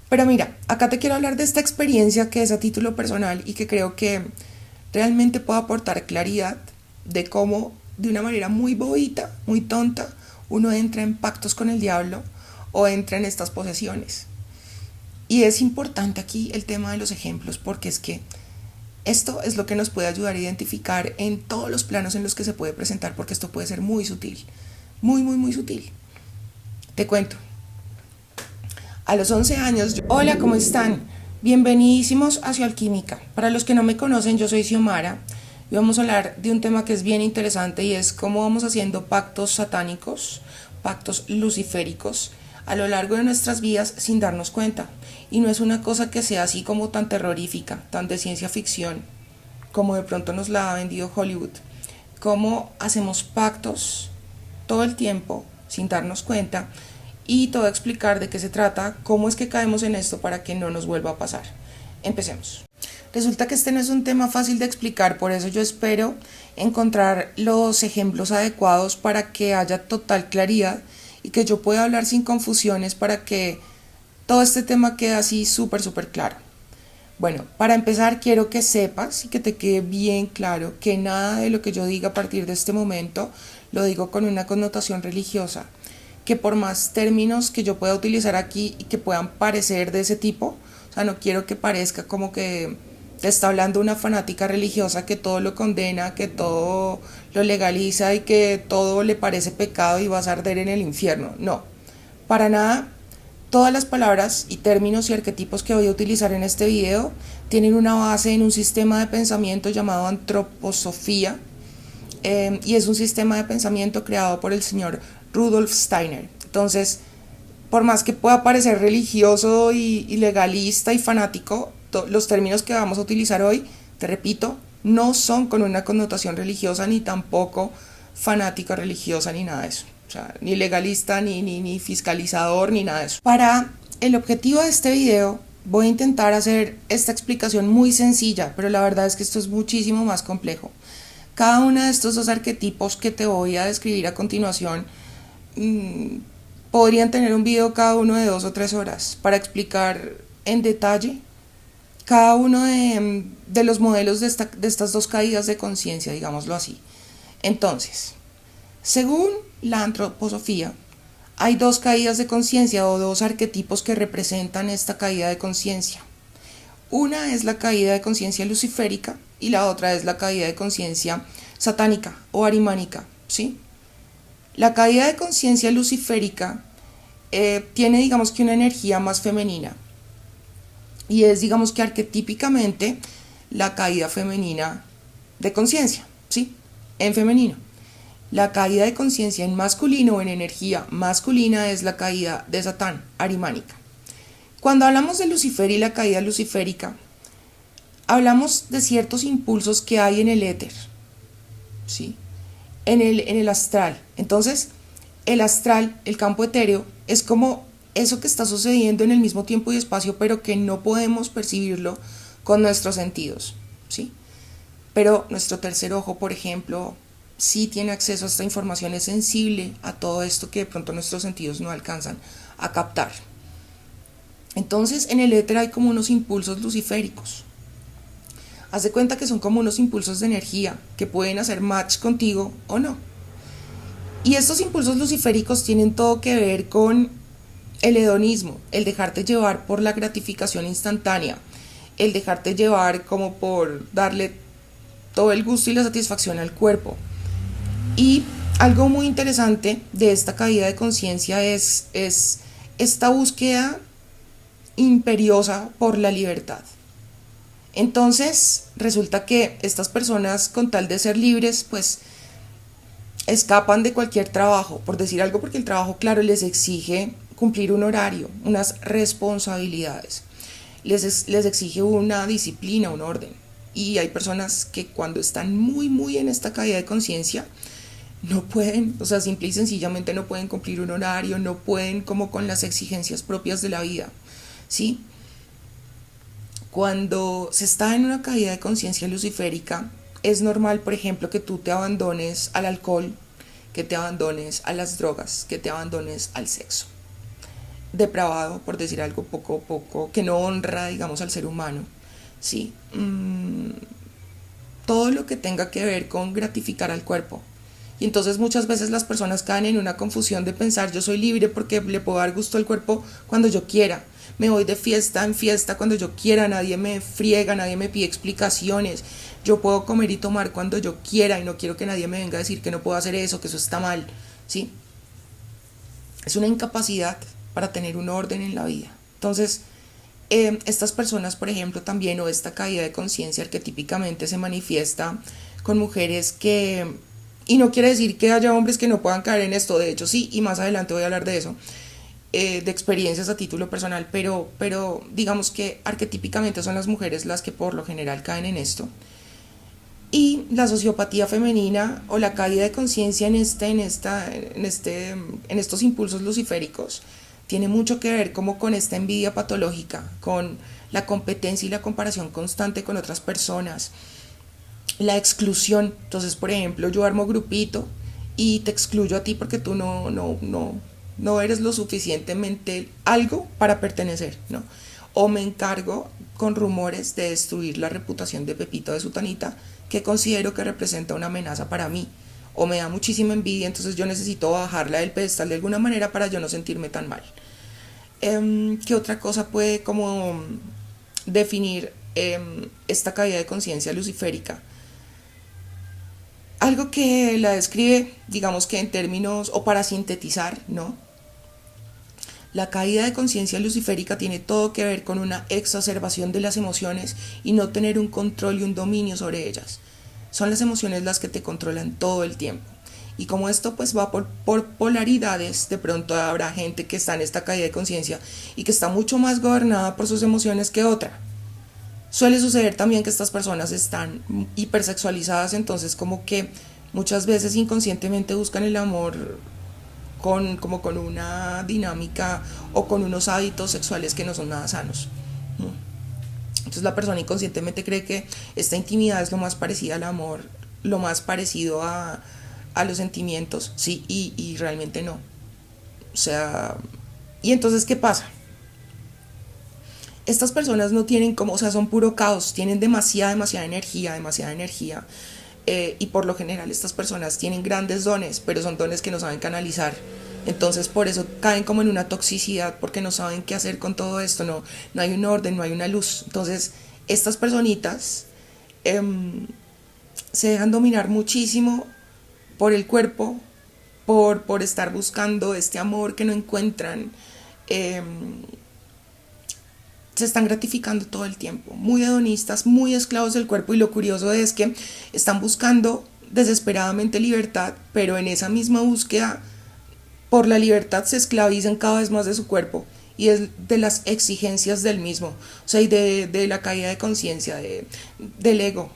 Pero mira, acá te quiero hablar de esta experiencia que es a título personal y que creo que realmente puede aportar claridad de cómo, de una manera muy bobita, muy tonta, uno entra en pactos con el diablo o entra en estas posesiones. Y es importante aquí el tema de los ejemplos porque es que esto es lo que nos puede ayudar a identificar en todos los planos en los que se puede presentar, porque esto puede ser muy sutil, muy, muy, muy sutil. Te cuento. A los 11 años, hola, ¿cómo están? Bienvenidísimos a Alquímica. Para los que no me conocen, yo soy Xiomara y vamos a hablar de un tema que es bien interesante y es cómo vamos haciendo pactos satánicos, pactos luciféricos a lo largo de nuestras vidas sin darnos cuenta. Y no es una cosa que sea así como tan terrorífica, tan de ciencia ficción, como de pronto nos la ha vendido Hollywood. Cómo hacemos pactos todo el tiempo sin darnos cuenta y te voy a explicar de qué se trata, cómo es que caemos en esto para que no nos vuelva a pasar. Empecemos. Resulta que este no es un tema fácil de explicar, por eso yo espero encontrar los ejemplos adecuados para que haya total claridad y que yo pueda hablar sin confusiones para que todo este tema quede así súper, súper claro. Bueno, para empezar quiero que sepas y que te quede bien claro que nada de lo que yo diga a partir de este momento lo digo con una connotación religiosa, que por más términos que yo pueda utilizar aquí y que puedan parecer de ese tipo, o sea, no quiero que parezca como que te está hablando una fanática religiosa que todo lo condena, que todo lo legaliza y que todo le parece pecado y vas a arder en el infierno. No, para nada. Todas las palabras y términos y arquetipos que voy a utilizar en este video tienen una base en un sistema de pensamiento llamado antroposofía, y es un sistema de pensamiento creado por el señor Rudolf Steiner. Entonces, por más que pueda parecer religioso y legalista y fanático, los términos que vamos a utilizar hoy, te repito, no son con una connotación religiosa ni tampoco fanática religiosa ni nada de eso. O sea, ni legalista, ni fiscalizador, ni nada de eso. Para el objetivo de este video voy a intentar hacer esta explicación muy sencilla, pero la verdad es que esto es muchísimo más complejo. Cada uno de estos dos arquetipos que te voy a describir a continuación podrían tener un video cada uno de 2 o 3 horas para explicar en detalle cada uno de los modelos de estas dos caídas de conciencia, digámoslo así. Entonces, según la antroposofía, hay dos caídas de conciencia o dos arquetipos que representan esta caída de conciencia. Una es la caída de conciencia luciférica y la otra es la caída de conciencia satánica o arimánica, ¿sí? La caída de conciencia luciférica tiene, digamos que, una energía más femenina y es, digamos que, arquetípicamente la caída femenina de conciencia, ¿sí? En femenino. La caída de conciencia en masculino o en energía masculina es la caída de Satán, arimánica. Cuando hablamos de Lucifer y la caída luciférica, hablamos de ciertos impulsos que hay en el éter, ¿sí? En el astral. Entonces, el astral, el campo etéreo, es como eso que está sucediendo en el mismo tiempo y espacio, pero que no podemos percibirlo con nuestros sentidos, ¿sí? Pero nuestro tercer ojo, por ejemplo, sí tiene acceso a esta información, es sensible a todo esto que de pronto nuestros sentidos no alcanzan a captar. Entonces, en el éter hay como unos impulsos luciféricos. Haz de cuenta que son como unos impulsos de energía que pueden hacer match contigo o no. Y estos impulsos luciféricos tienen todo que ver con el hedonismo, el dejarte llevar por la gratificación instantánea, el dejarte llevar como por darle todo el gusto y la satisfacción al cuerpo. Y algo muy interesante de esta caída de conciencia es esta búsqueda imperiosa por la libertad. Entonces resulta que estas personas, con tal de ser libres, pues escapan de cualquier trabajo, por decir algo, porque el trabajo, claro, les exige cumplir un horario, unas responsabilidades, les exige una disciplina, un orden. Y hay personas que cuando están muy, muy en esta caída de conciencia, no pueden, o sea, simple y sencillamente no pueden cumplir un horario, no pueden como con las exigencias propias de la vida, ¿sí? Cuando se está en una caída de conciencia luciférica, es normal, por ejemplo, que tú te abandones al alcohol, que te abandones a las drogas, que te abandones al sexo. depravado, por decir algo poco, que no honra, digamos, al ser humano, ¿sí? Todo lo que tenga que ver con gratificar al cuerpo. Y entonces muchas veces las personas caen en una confusión de pensar yo soy libre porque le puedo dar gusto al cuerpo cuando yo quiera. Me voy de fiesta en fiesta cuando yo quiera, nadie me friega, nadie me pide explicaciones. Yo puedo comer y tomar cuando yo quiera y no quiero que nadie me venga a decir que no puedo hacer eso, que eso está mal, ¿sí? Es una incapacidad para tener un orden en la vida. Entonces, estas personas, por ejemplo, también, o esta caída de conciencia arquetípicamente se manifiesta con mujeres que, y no quiere decir que haya hombres que no puedan caer en esto, de hecho sí, y más adelante voy a hablar de eso, de experiencias a título personal, pero digamos que arquetípicamente son las mujeres las que por lo general caen en esto. Y la sociopatía femenina o la caída de conciencia en estos impulsos luciféricos tiene mucho que ver como con esta envidia patológica, con la competencia y la comparación constante con otras personas, la exclusión. Entonces, por ejemplo, yo armo grupito y te excluyo a ti porque tú no eres lo suficientemente algo para pertenecer, ¿no? O me encargo con rumores de destruir la reputación de Pepito de Sutanita, que considero que representa una amenaza para mí, o me da muchísima envidia, entonces yo necesito bajarla del pedestal de alguna manera para yo no sentirme tan mal. ¿Qué otra cosa puede como definir esta caída de conciencia luciférica? Algo que la describe, digamos que en términos, o para sintetizar, ¿no? La caída de conciencia luciférica tiene todo que ver con una exacerbación de las emociones y no tener un control y un dominio sobre ellas. Son las emociones las que te controlan todo el tiempo. Y como esto pues va por polaridades, de pronto habrá gente que está en esta caída de conciencia y que está mucho más gobernada por sus emociones que otra. Suele suceder también que estas personas están hipersexualizadas, entonces como que muchas veces inconscientemente buscan el amor como con una dinámica o con unos hábitos sexuales que no son nada sanos. Entonces la persona inconscientemente cree que esta intimidad es lo más parecido al amor, lo más parecido a los sentimientos, sí, y realmente no. O sea, y entonces, ¿qué pasa? Estas personas no tienen como, o sea, son puro caos, tienen demasiada energía. Y por lo general estas personas tienen grandes dones, pero son dones que no saben canalizar. Entonces por eso caen como en una toxicidad, porque no saben qué hacer con todo esto, no hay un orden, no hay una luz. Entonces estas personitas se dejan dominar muchísimo por el cuerpo, por estar buscando este amor que no encuentran. Se están gratificando todo el tiempo, muy hedonistas, muy esclavos del cuerpo, y lo curioso es que están buscando desesperadamente libertad, pero en esa misma búsqueda por la libertad se esclavizan cada vez más de su cuerpo y es de las exigencias del mismo, o sea, y de la caída de conciencia, del ego,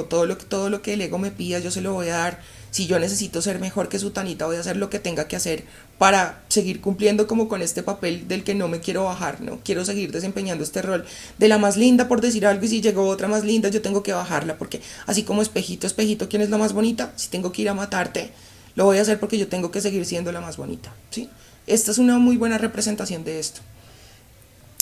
todo lo que el ego me pida yo se lo voy a dar. Si yo necesito ser mejor que Sutanita, voy a hacer lo que tenga que hacer para seguir cumpliendo como con este papel del que no me quiero bajar, ¿no? Quiero seguir desempeñando este rol de la más linda, por decir algo, y si llegó otra más linda, yo tengo que bajarla, porque así como espejito, espejito, ¿quién es la más bonita? Si tengo que ir a matarte, lo voy a hacer porque yo tengo que seguir siendo la más bonita, ¿sí? Esta es una muy buena representación de esto,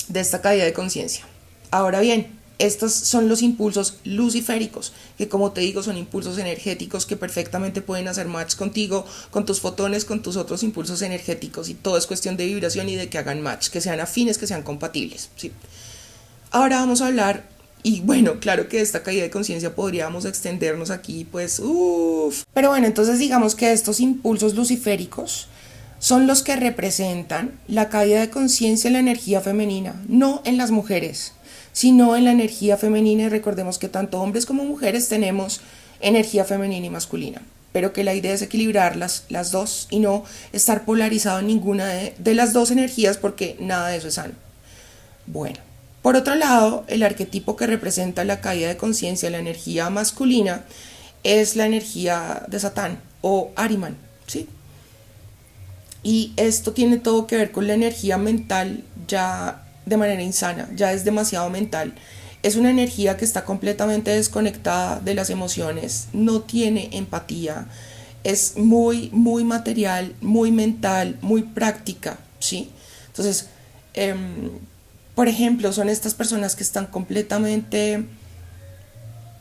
de esta caída de conciencia. Ahora bien, estos son los impulsos luciféricos, que como te digo son impulsos energéticos que perfectamente pueden hacer match contigo, con tus fotones, con tus otros impulsos energéticos, y todo es cuestión de vibración y de que hagan match, que sean afines, que sean compatibles, ¿sí? Ahora vamos a hablar, y bueno, claro que esta caída de conciencia podríamos extendernos aquí, pues, uff. Pero bueno, entonces digamos que estos impulsos luciféricos son los que representan la caída de conciencia en la energía femenina, no en las mujeres, sino en la energía femenina. Y recordemos que tanto hombres como mujeres tenemos energía femenina y masculina, pero que la idea es equilibrar las dos y no estar polarizado en ninguna de las dos energías, porque nada de eso es sano. Bueno, por otro lado, el arquetipo que representa la caída de conciencia, la energía masculina, es la energía de Satán o Ahriman, ¿sí? Y esto tiene todo que ver con la energía mental ya de manera insana, ya es demasiado mental. Es una energía que está completamente desconectada de las emociones, no tiene empatía, es muy material, muy mental, muy práctica, ¿sí? Entonces, por ejemplo, son estas personas que están completamente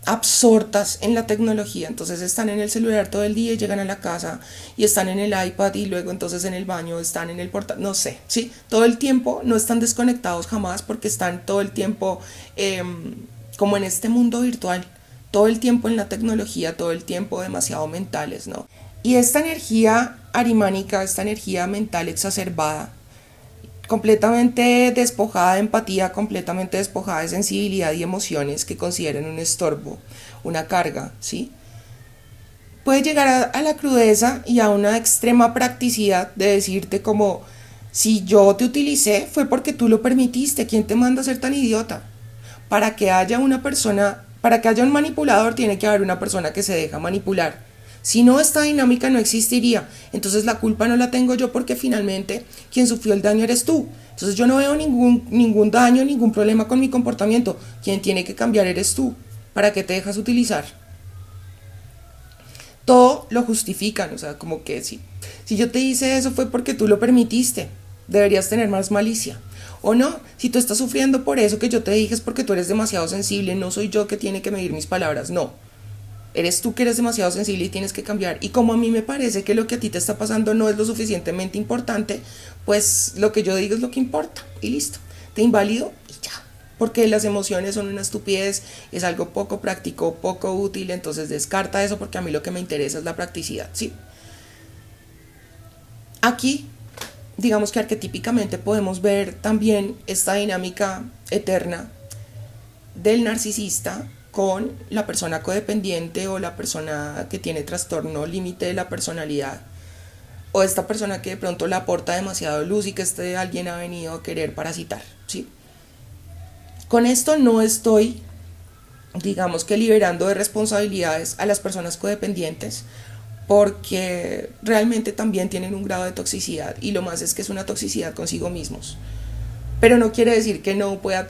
absortas en la tecnología, entonces están en el celular todo el día y llegan a la casa y están en el iPad y luego entonces en el baño están en el portal, no sé, ¿sí? Todo el tiempo no están desconectados jamás porque están todo el tiempo como en este mundo virtual, todo el tiempo en la tecnología, todo el tiempo demasiado mentales, ¿no? Y esta energía arimánica, esta energía mental exacerbada, completamente despojada de empatía, completamente despojada de sensibilidad y emociones que consideran un estorbo, una carga, ¿sí? Puede llegar a la crudeza y a una extrema practicidad de decirte como, si yo te utilicé fue porque tú lo permitiste, ¿quién te manda a ser tan idiota? Para que haya una persona, para que haya un manipulador tiene que haber una persona que se deja manipular. Si no, esta dinámica no existiría. Entonces la culpa no la tengo yo porque finalmente quien sufrió el daño eres tú. Entonces yo no veo ningún daño, ningún problema con mi comportamiento. Quien tiene que cambiar eres tú. ¿Para qué te dejas utilizar? Todo lo justifican, o sea, como que si yo te hice eso fue porque tú lo permitiste. Deberías tener más malicia. O no, si tú estás sufriendo por eso que yo te dije es porque tú eres demasiado sensible, no soy yo que tiene que medir mis palabras, no. Eres tú que eres demasiado sensible y tienes que cambiar. Y como a mí me parece que lo que a ti te está pasando no es lo suficientemente importante, pues lo que yo digo es lo que importa. Y listo. Te invalido y ya. Porque las emociones son una estupidez, es algo poco práctico, poco útil, entonces descarta eso porque a mí lo que me interesa es la practicidad, ¿sí? Aquí, digamos que arquetípicamente podemos ver también esta dinámica eterna del narcisista con la persona codependiente o la persona que tiene trastorno límite de la personalidad o esta persona que de pronto le aporta demasiado luz y que alguien ha venido a querer parasitar, ¿sí? Con esto no estoy, digamos que liberando de responsabilidades a las personas codependientes porque realmente también tienen un grado de toxicidad y lo más es que es una toxicidad consigo mismos. Pero no quiere decir que no puedan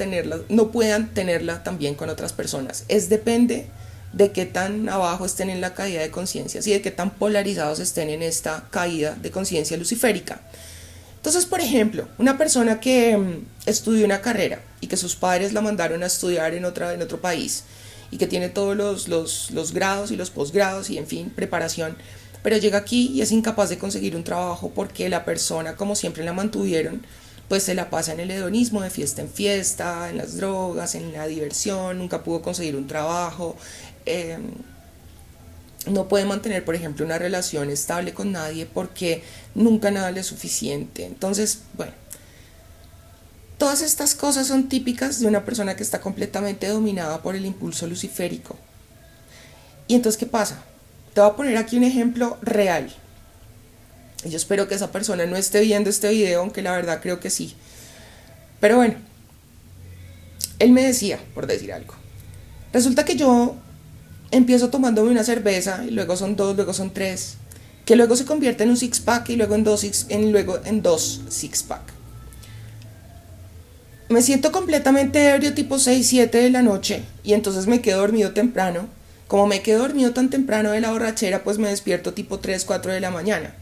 tenerla también con otras personas. Depende de qué tan abajo estén en la caída de conciencia y de qué tan polarizados estén en esta caída de conciencia luciférica. Entonces, por ejemplo, una persona que estudió una carrera y que sus padres la mandaron a estudiar en otro país y que tiene todos los grados y los posgrados y, en fin, preparación, pero llega aquí y es incapaz de conseguir un trabajo porque la persona, como siempre la mantuvieron, pues se la pasa en el hedonismo, de fiesta en fiesta, en las drogas, en la diversión, nunca pudo conseguir un trabajo, no puede mantener, por ejemplo, una relación estable con nadie porque nunca nada le es suficiente. Entonces, bueno, todas estas cosas son típicas de una persona que está completamente dominada por el impulso luciférico. Y entonces, ¿qué pasa? Te voy a poner aquí un ejemplo real. Yo espero que esa persona no esté viendo este video, aunque la verdad creo que sí. Pero bueno, él me decía, por decir algo, resulta que yo empiezo tomándome una cerveza, y luego son dos, luego son tres, que luego se convierte en un six-pack y luego luego en dos six-pack. Me siento completamente ebrio tipo 6, 7 de la noche y entonces me quedo dormido temprano. Como me quedo dormido tan temprano de la borrachera, pues me despierto tipo 3, 4 de la mañana.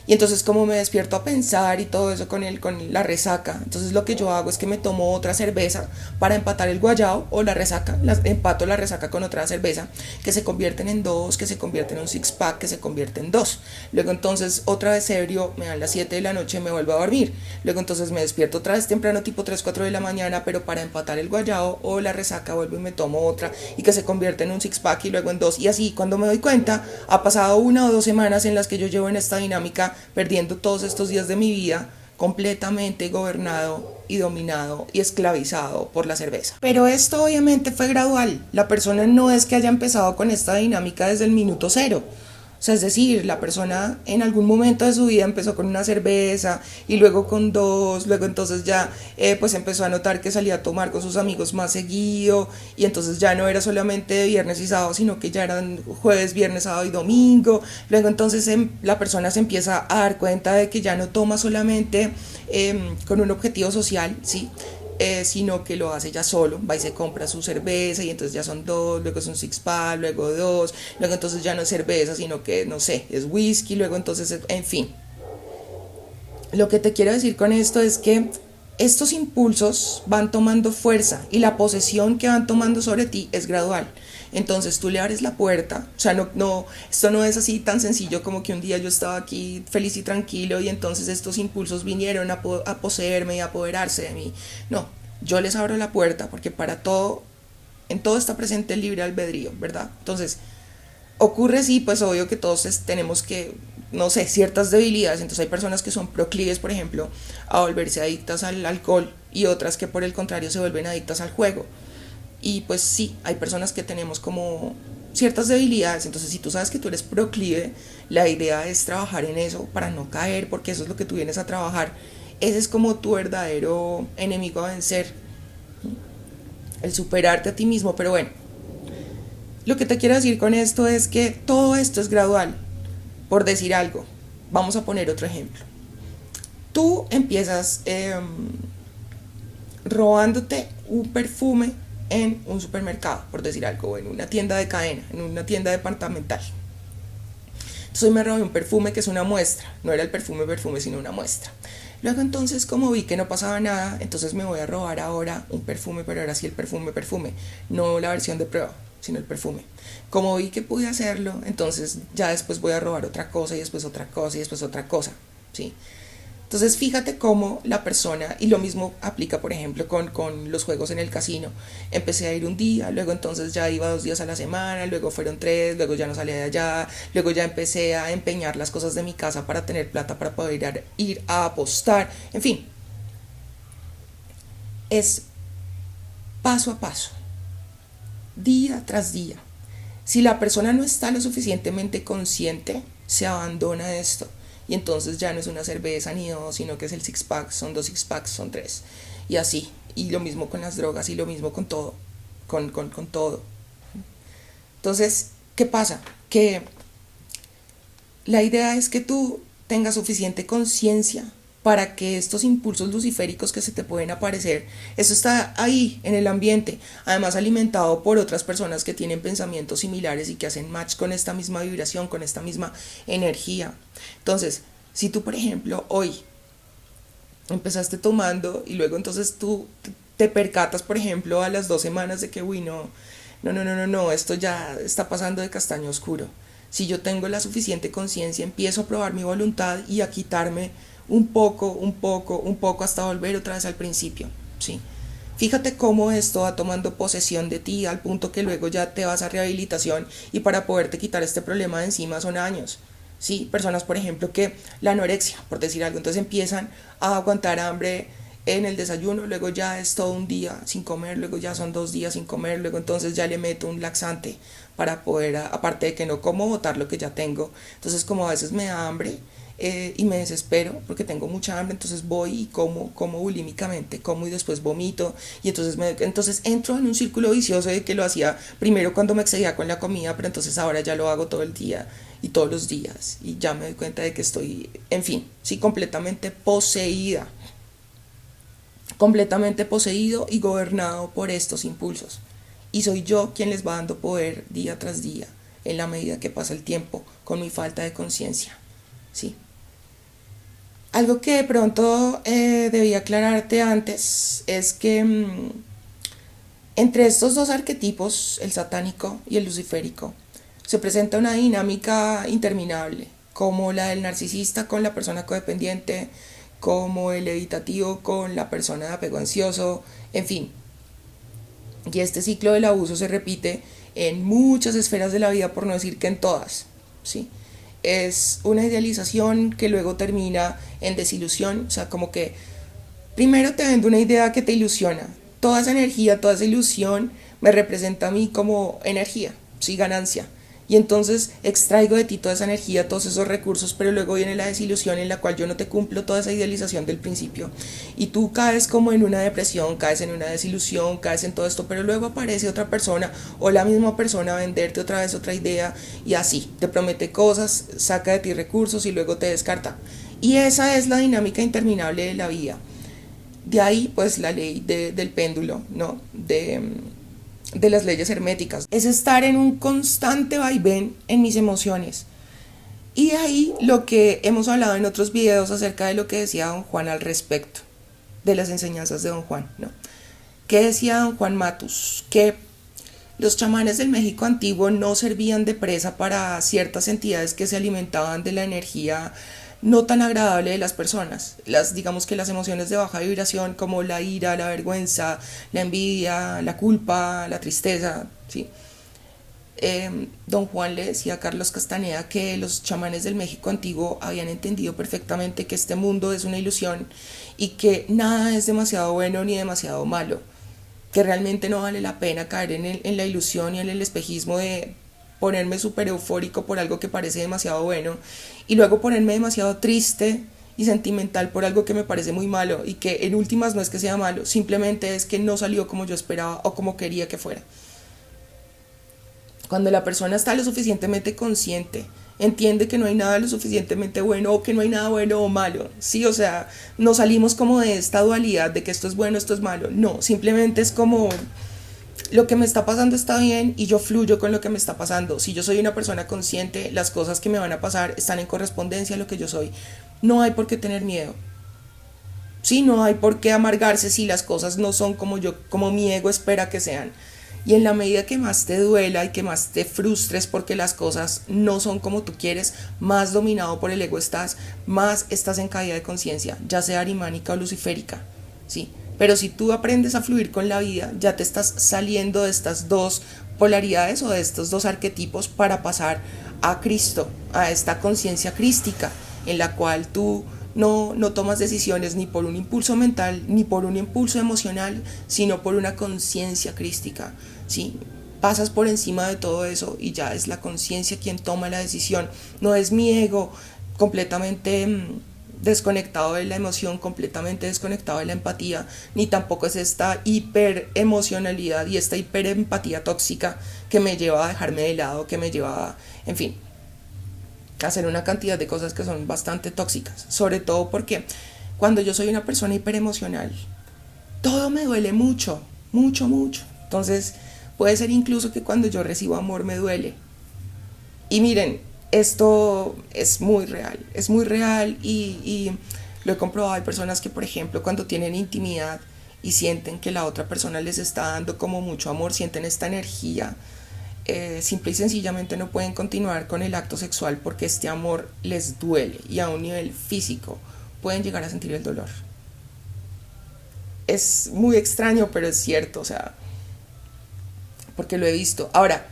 Y entonces como me despierto a pensar y todo eso con la resaca, entonces lo que yo hago es que me tomo otra cerveza para empatar el guayao o la resaca, empato la resaca con otra cerveza que se convierten en dos, que se convierten en un six pack, que se convierte en dos. Luego entonces otra vez ebrio, me dan las 7 de la noche y me vuelvo a dormir. Luego entonces me despierto otra vez temprano tipo 3, 4 de la mañana, pero para empatar el guayao o la resaca vuelvo y me tomo otra y que se convierte en un six pack y luego en dos. Y así cuando me doy cuenta ha pasado 1 o 2 semanas en las que yo llevo en esta dinámica perdiendo todos estos días de mi vida completamente gobernado y dominado y esclavizado por la cerveza. Pero esto obviamente fue gradual. La persona no es que haya empezado con esta dinámica desde el minuto cero. O sea, es decir, la persona en algún momento de su vida empezó con una cerveza y luego con dos, luego entonces ya pues empezó a notar que salía a tomar con sus amigos más seguido y entonces ya no era solamente viernes y sábado, sino que ya eran jueves, viernes, sábado y domingo. Luego entonces la persona se empieza a dar cuenta de que ya no toma solamente con un objetivo social, ¿sí? Sino que lo hace ya solo, va y se compra su cerveza y entonces ya son dos, luego es un six pack, luego dos, luego entonces ya no es cerveza, sino que, no sé, es whisky, luego entonces, en fin. Lo que te quiero decir con esto es que estos impulsos van tomando fuerza y la posesión que van tomando sobre ti es gradual. Entonces tú le abres la puerta, o sea, esto no es así tan sencillo como que un día yo estaba aquí feliz y tranquilo y entonces estos impulsos vinieron a poseerme y a apoderarse de mí. No, yo les abro la puerta porque para todo, en todo está presente el libre albedrío, ¿verdad? Entonces, ocurre sí, pues obvio que todos tenemos que, no sé, ciertas debilidades. Entonces hay personas que son proclives, por ejemplo, a volverse adictas al alcohol y otras que por el contrario se vuelven adictas al juego. Y pues sí, hay personas que tenemos como ciertas debilidades. Entonces si tú sabes que tú eres proclive, la idea es trabajar en eso para no caer, porque eso es lo que tú vienes a trabajar. Ese es como tu verdadero enemigo a vencer, el superarte a ti mismo. Pero bueno, lo que te quiero decir con esto es que todo esto es gradual. Por decir algo, vamos a poner otro ejemplo. Tú empiezas robándote un perfume en un supermercado, por decir algo, o en una tienda de cadena, en una tienda departamental. Entonces me robé un perfume que es una muestra, no era el perfume, sino una muestra. Luego entonces, como vi que no pasaba nada, entonces me voy a robar ahora un perfume, pero ahora sí el perfume, no la versión de prueba, sino el perfume. Como vi que pude hacerlo, entonces ya después voy a robar otra cosa y después otra cosa y después otra cosa, ¿sí? Entonces fíjate cómo la persona, y lo mismo aplica por ejemplo con los juegos en el casino, empecé a ir un día, luego entonces ya iba 2 días a la semana, luego fueron 3, luego ya no salía de allá, luego ya empecé a empeñar las cosas de mi casa para tener plata para poder ir a apostar, en fin, es paso a paso, día tras día. Si la persona no está lo suficientemente consciente, se abandona esto. Y entonces ya no es una cerveza ni dos, sino que es el six pack, son 2 six packs, son 3. Y así. Y lo mismo con las drogas y lo mismo con todo. Con todo. Entonces, ¿qué pasa? Que la idea es que tú tengas suficiente conciencia para que estos impulsos luciféricos que se te pueden aparecer, eso está ahí en el ambiente, además alimentado por otras personas que tienen pensamientos similares y que hacen match con esta misma vibración, con esta misma energía. Entonces, si tú por ejemplo hoy empezaste tomando y luego entonces tú te percatas por ejemplo a las 2 semanas de que uy no, esto ya está pasando de castaño oscuro. Si yo tengo la suficiente conciencia, empiezo a probar mi voluntad y a quitarme un poco hasta volver otra vez al principio, ¿sí? Fíjate cómo esto va tomando posesión de ti al punto que luego ya te vas a rehabilitación y para poderte quitar este problema de encima son años, ¿sí? Personas, por ejemplo, que la anorexia, por decir algo, entonces empiezan a aguantar hambre en el desayuno, luego ya es todo un día sin comer, luego ya son 2 días sin comer, luego entonces ya le meto un laxante para poder, aparte de que no como, botar lo que ya tengo. Entonces como a veces me da hambre y me desespero porque tengo mucha hambre, entonces voy y como bulímicamente, como y después vomito y entonces entro en un círculo vicioso de que lo hacía primero cuando me excedía con la comida, pero entonces ahora ya lo hago todo el día y todos los días y ya me doy cuenta de que estoy, en fin, sí, completamente poseído y gobernado por estos impulsos. Y soy yo quien les va dando poder día tras día, en la medida que pasa el tiempo, con mi falta de conciencia. ¿Sí? Algo que de pronto debía aclararte antes es que entre estos dos arquetipos, el satánico y el luciférico, se presenta una dinámica interminable, como la del narcisista con la persona codependiente, como el evitativo con la persona de apego ansioso, en fin. Y este ciclo del abuso se repite en muchas esferas de la vida, por no decir que en todas, ¿sí? Es una idealización que luego termina en desilusión, o sea, como que primero te vendo una idea que te ilusiona, toda esa energía, toda esa ilusión me representa a mí como energía, sí, ganancia. Y entonces extraigo de ti toda esa energía, todos esos recursos, pero luego viene la desilusión en la cual yo no te cumplo toda esa idealización del principio. Y tú caes como en una depresión, caes en una desilusión, caes en todo esto, pero luego aparece otra persona o la misma persona a venderte otra vez otra idea y así, te promete cosas, saca de ti recursos y luego te descarta. Y esa es la dinámica interminable de la vida. De ahí pues la ley del péndulo, ¿no? De las leyes herméticas. Es estar en un constante vaivén en mis emociones. Y ahí lo que hemos hablado en otros videos acerca de lo que decía don Juan al respecto de las enseñanzas de don Juan, ¿no? ¿Qué decía don Juan Matus? Que los chamanes del México antiguo no servían de presa para ciertas entidades que se alimentaban de la energía no tan agradable de las personas. Digamos que las emociones de baja vibración como la ira, la vergüenza, la envidia, la culpa, la tristeza, ¿sí? Don Juan le decía a Carlos Castaneda que los chamanes del México antiguo habían entendido perfectamente que este mundo es una ilusión y que nada es demasiado bueno ni demasiado malo, que realmente no vale la pena caer en la ilusión y en el espejismo de ponerme súper eufórico por algo que parece demasiado bueno y luego ponerme demasiado triste y sentimental por algo que me parece muy malo, y que en últimas no es que sea malo, simplemente es que no salió como yo esperaba o como quería que fuera. Cuando la persona está lo suficientemente consciente, entiende que no hay nada lo suficientemente bueno o que no hay nada bueno o malo, sí, o sea, no salimos como de esta dualidad de que esto es bueno, esto es malo, no, simplemente es como lo que me está pasando está bien y yo fluyo con lo que me está pasando. Si yo soy una persona consciente, las cosas que me van a pasar están en correspondencia a lo que yo soy. No hay por qué tener miedo. Sí, no hay por qué amargarse si las cosas no son como mi ego espera que sean. Y en la medida que más te duela y que más te frustres porque las cosas no son como tú quieres, más dominado por el ego estás, más estás en caída de conciencia, ya sea arimánica o luciférica, ¿sí? Pero si tú aprendes a fluir con la vida, ya te estás saliendo de estas dos polaridades o de estos dos arquetipos para pasar a Cristo, a esta conciencia crística, en la cual tú no tomas decisiones ni por un impulso mental ni por un impulso emocional, sino por una conciencia crística, ¿sí? Pasas por encima de todo eso y ya es la conciencia quien toma la decisión. No es mi ego completamente desconectado de la emoción, completamente desconectado de la empatía, ni tampoco es esta hiperemocionalidad y esta hiperempatía tóxica que me lleva a dejarme de lado, que me lleva a, en fin, a hacer una cantidad de cosas que son bastante tóxicas, sobre todo porque cuando yo soy una persona hiperemocional, todo me duele mucho, mucho, mucho. Entonces, puede ser incluso que cuando yo recibo amor me duele. Y miren, esto es muy real y lo he comprobado. Hay personas que, por ejemplo, cuando tienen intimidad y sienten que la otra persona les está dando como mucho amor, sienten esta energía, simple y sencillamente no pueden continuar con el acto sexual porque este amor les duele y a un nivel físico pueden llegar a sentir el dolor. Es muy extraño, pero es cierto, o sea, porque lo he visto. Ahora,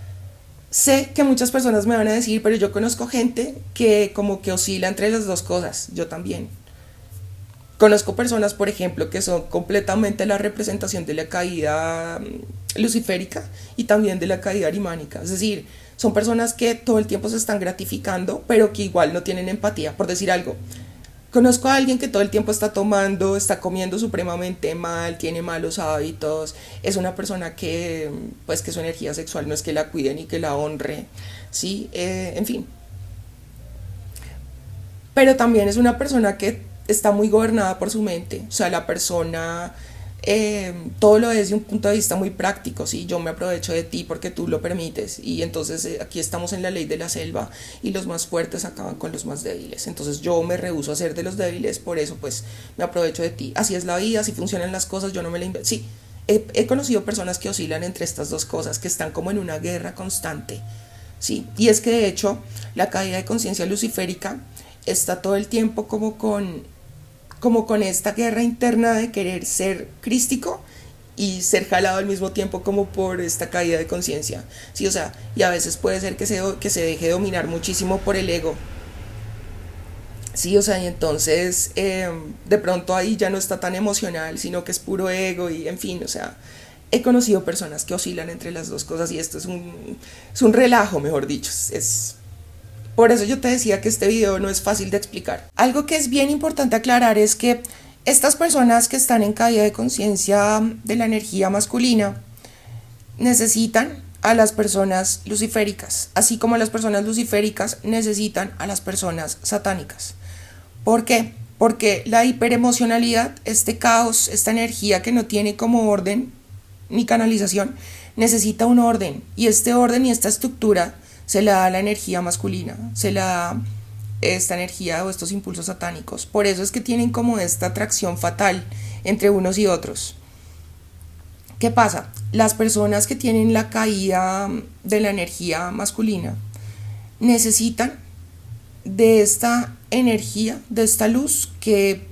sé que muchas personas me van a decir, pero yo conozco gente que como que oscila entre las dos cosas, yo también. Conozco personas, por ejemplo, que son completamente la representación de la caída luciférica y también de la caída arimánica. Es decir, son personas que todo el tiempo se están gratificando, pero que igual no tienen empatía, por decir algo. Conozco a alguien que todo el tiempo está tomando, está comiendo supremamente mal, tiene malos hábitos, es una persona que, pues, que su energía sexual no es que la cuide ni que la honre, ¿sí? En fin. Pero también es una persona que está muy gobernada por su mente, o sea, la persona todo lo es desde un punto de vista muy práctico, ¿sí? Yo me aprovecho de ti porque tú lo permites y entonces aquí estamos en la ley de la selva y los más fuertes acaban con los más débiles, entonces yo me rehúso a ser de los débiles, por eso pues me aprovecho de ti, así es la vida, así funcionan las cosas, yo no me la invento, sí, he conocido personas que oscilan entre estas dos cosas, que están como en una guerra constante, ¿sí? Y es que de hecho la caída de conciencia luciférica está todo el tiempo como con esta guerra interna de querer ser crístico y ser jalado al mismo tiempo como por esta caída de conciencia, sí, o sea, y a veces puede ser que se deje dominar muchísimo por el ego, sí, o sea, y entonces de pronto ahí ya no está tan emocional, sino que es puro ego y en fin, o sea, he conocido personas que oscilan entre las dos cosas y esto es un relajo, mejor dicho, es por eso yo te decía que este video no es fácil de explicar. Algo que es bien importante aclarar es que estas personas que están en caída de conciencia de la energía masculina necesitan a las personas luciféricas, así como las personas luciféricas necesitan a las personas satánicas. ¿Por qué? Porque la hiperemocionalidad, este caos, esta energía que no tiene como orden ni canalización, necesita un orden, y este orden y esta estructura se la da la energía masculina, se la da esta energía o estos impulsos satánicos. Por eso es que tienen como esta atracción fatal entre unos y otros. ¿Qué pasa? Las personas que tienen la caída de la energía masculina necesitan de esta energía, de esta luz que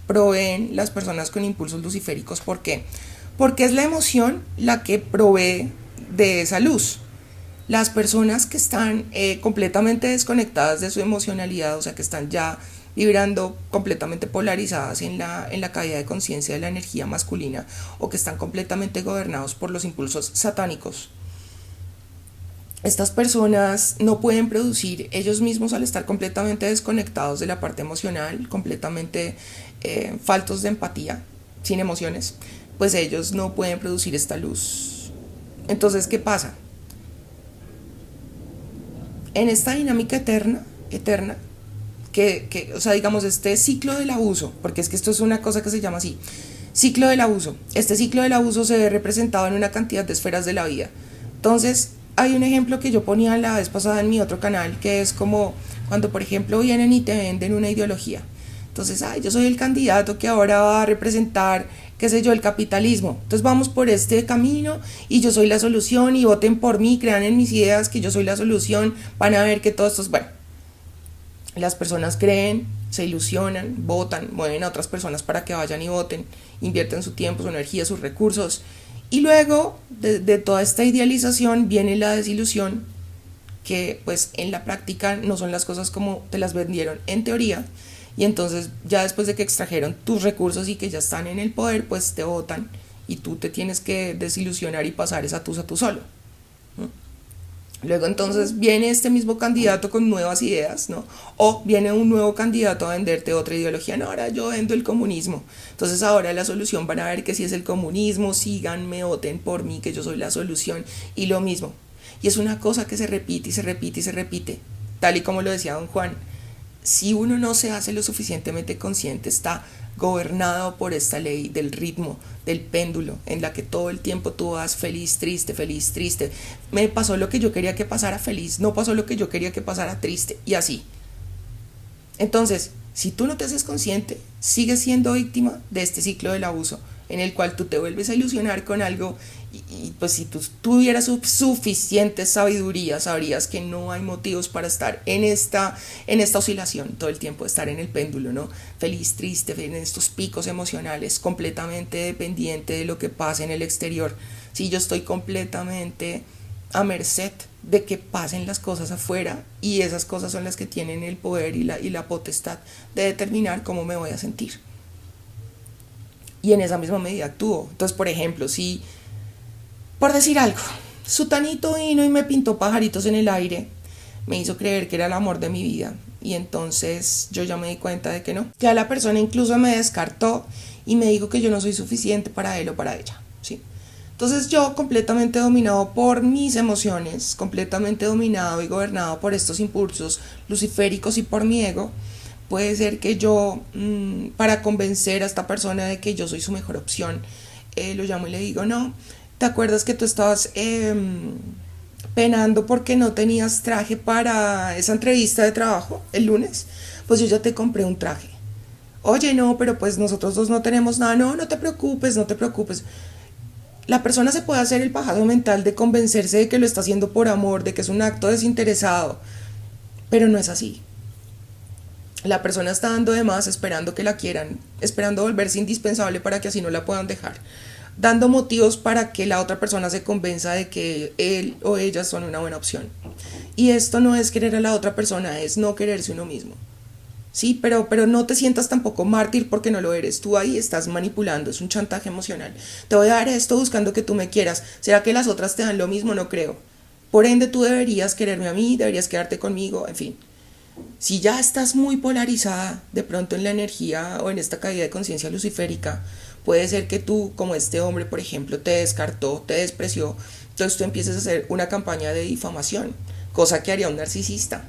proveen las personas con impulsos luciféricos. ¿Por qué? Porque es la emoción la que provee de esa luz. Las personas que están completamente desconectadas de su emocionalidad, o sea, que están ya vibrando completamente polarizadas en la caída de conciencia de la energía masculina, o que están completamente gobernados por los impulsos satánicos, estas personas no pueden producir ellos mismos al estar completamente desconectados de la parte emocional, completamente faltos de empatía, sin emociones, pues ellos no pueden producir esta luz. Entonces, ¿qué pasa? En esta dinámica eterna, o sea, digamos, este ciclo del abuso, porque es que esto es una cosa que se llama así, ciclo del abuso. Este ciclo del abuso se ve representado en una cantidad de esferas de la vida. Entonces, hay un ejemplo que yo ponía la vez pasada en mi otro canal, que es como cuando, por ejemplo, vienen y te venden una ideología. Entonces, yo soy el candidato que ahora va a representar, qué sé yo, el capitalismo. Entonces vamos por este camino y yo soy la solución y voten por mí, crean en mis ideas que yo soy la solución, van a ver que todo esto es bueno. Las personas creen, se ilusionan, votan, mueven a otras personas para que vayan y voten, invierten su tiempo, su energía, sus recursos. Y luego de toda esta idealización viene la desilusión, que pues en la práctica no son las cosas como te las vendieron en teoría. Y entonces ya después de que extrajeron tus recursos y que ya están en el poder, pues te votan y tú te tienes que desilusionar y pasar esa tusa tú solo, ¿no? Luego entonces viene este mismo candidato con nuevas ideas, ¿no? O viene un nuevo candidato a venderte otra ideología. No, ahora yo vendo el comunismo. Entonces ahora la solución, van a ver que si es el comunismo, síganme, voten por mí, que yo soy la solución. Y lo mismo. Y es una cosa que se repite y se repite y se repite. Tal y como lo decía don Juan, si uno no se hace lo suficientemente consciente, está gobernado por esta ley del ritmo, del péndulo, en la que todo el tiempo tú vas feliz, triste, feliz, triste. Me pasó lo que yo quería que pasara feliz, no pasó lo que yo quería que pasara triste, y así. Entonces, si tú no te haces consciente, sigues siendo víctima de este ciclo del abuso, en el cual tú te vuelves a ilusionar con algo y pues si tú tuvieras suficiente sabiduría, sabrías que no hay motivos para estar en esta oscilación todo el tiempo, estar en el péndulo, ¿no? Feliz, triste, en estos picos emocionales, completamente dependiente de lo que pasa en el exterior. Si yo estoy completamente a merced de que pasen las cosas afuera, y esas cosas son las que tienen el poder y la potestad de determinar cómo me voy a sentir. Y en esa misma medida actúo. Entonces, por ejemplo, si, por decir algo, sutanito vino y me pintó pajaritos en el aire, me hizo creer que era el amor de mi vida, y entonces yo ya me di cuenta de que no. Ya la persona incluso me descartó y me dijo que yo no soy suficiente para él o para ella, ¿sí? Entonces yo, completamente dominado por mis emociones, completamente dominado y gobernado por estos impulsos luciféricos y por mi ego, puede ser que yo, para convencer a esta persona de que yo soy su mejor opción, lo llamo y le digo, no, ¿te acuerdas que tú estabas penando porque no tenías traje para esa entrevista de trabajo el lunes? Pues yo ya te compré un traje. Oye, no, pero pues nosotros dos no tenemos nada. No, no te preocupes, no te preocupes. La persona se puede hacer el pajazo mental de convencerse de que lo está haciendo por amor, de que es un acto desinteresado, pero no es así. La persona está dando de más, esperando que la quieran, esperando volverse indispensable para que así no la puedan dejar, dando motivos para que la otra persona se convenza de que él o ella son una buena opción. Y esto no es querer a la otra persona, es no quererse uno mismo. Sí, pero no te sientas tampoco mártir porque no lo eres. Tú ahí estás manipulando, es un chantaje emocional. Te voy a dar esto buscando que tú me quieras. ¿Será que las otras te dan lo mismo? No creo. Por ende, tú deberías quererme a mí, deberías quedarte conmigo, en fin. Si ya estás muy polarizada de pronto en la energía o en esta caída de conciencia luciférica, puede ser que tú, como este hombre, por ejemplo, te descartó, te despreció, entonces tú empieces a hacer una campaña de difamación, cosa que haría un narcisista,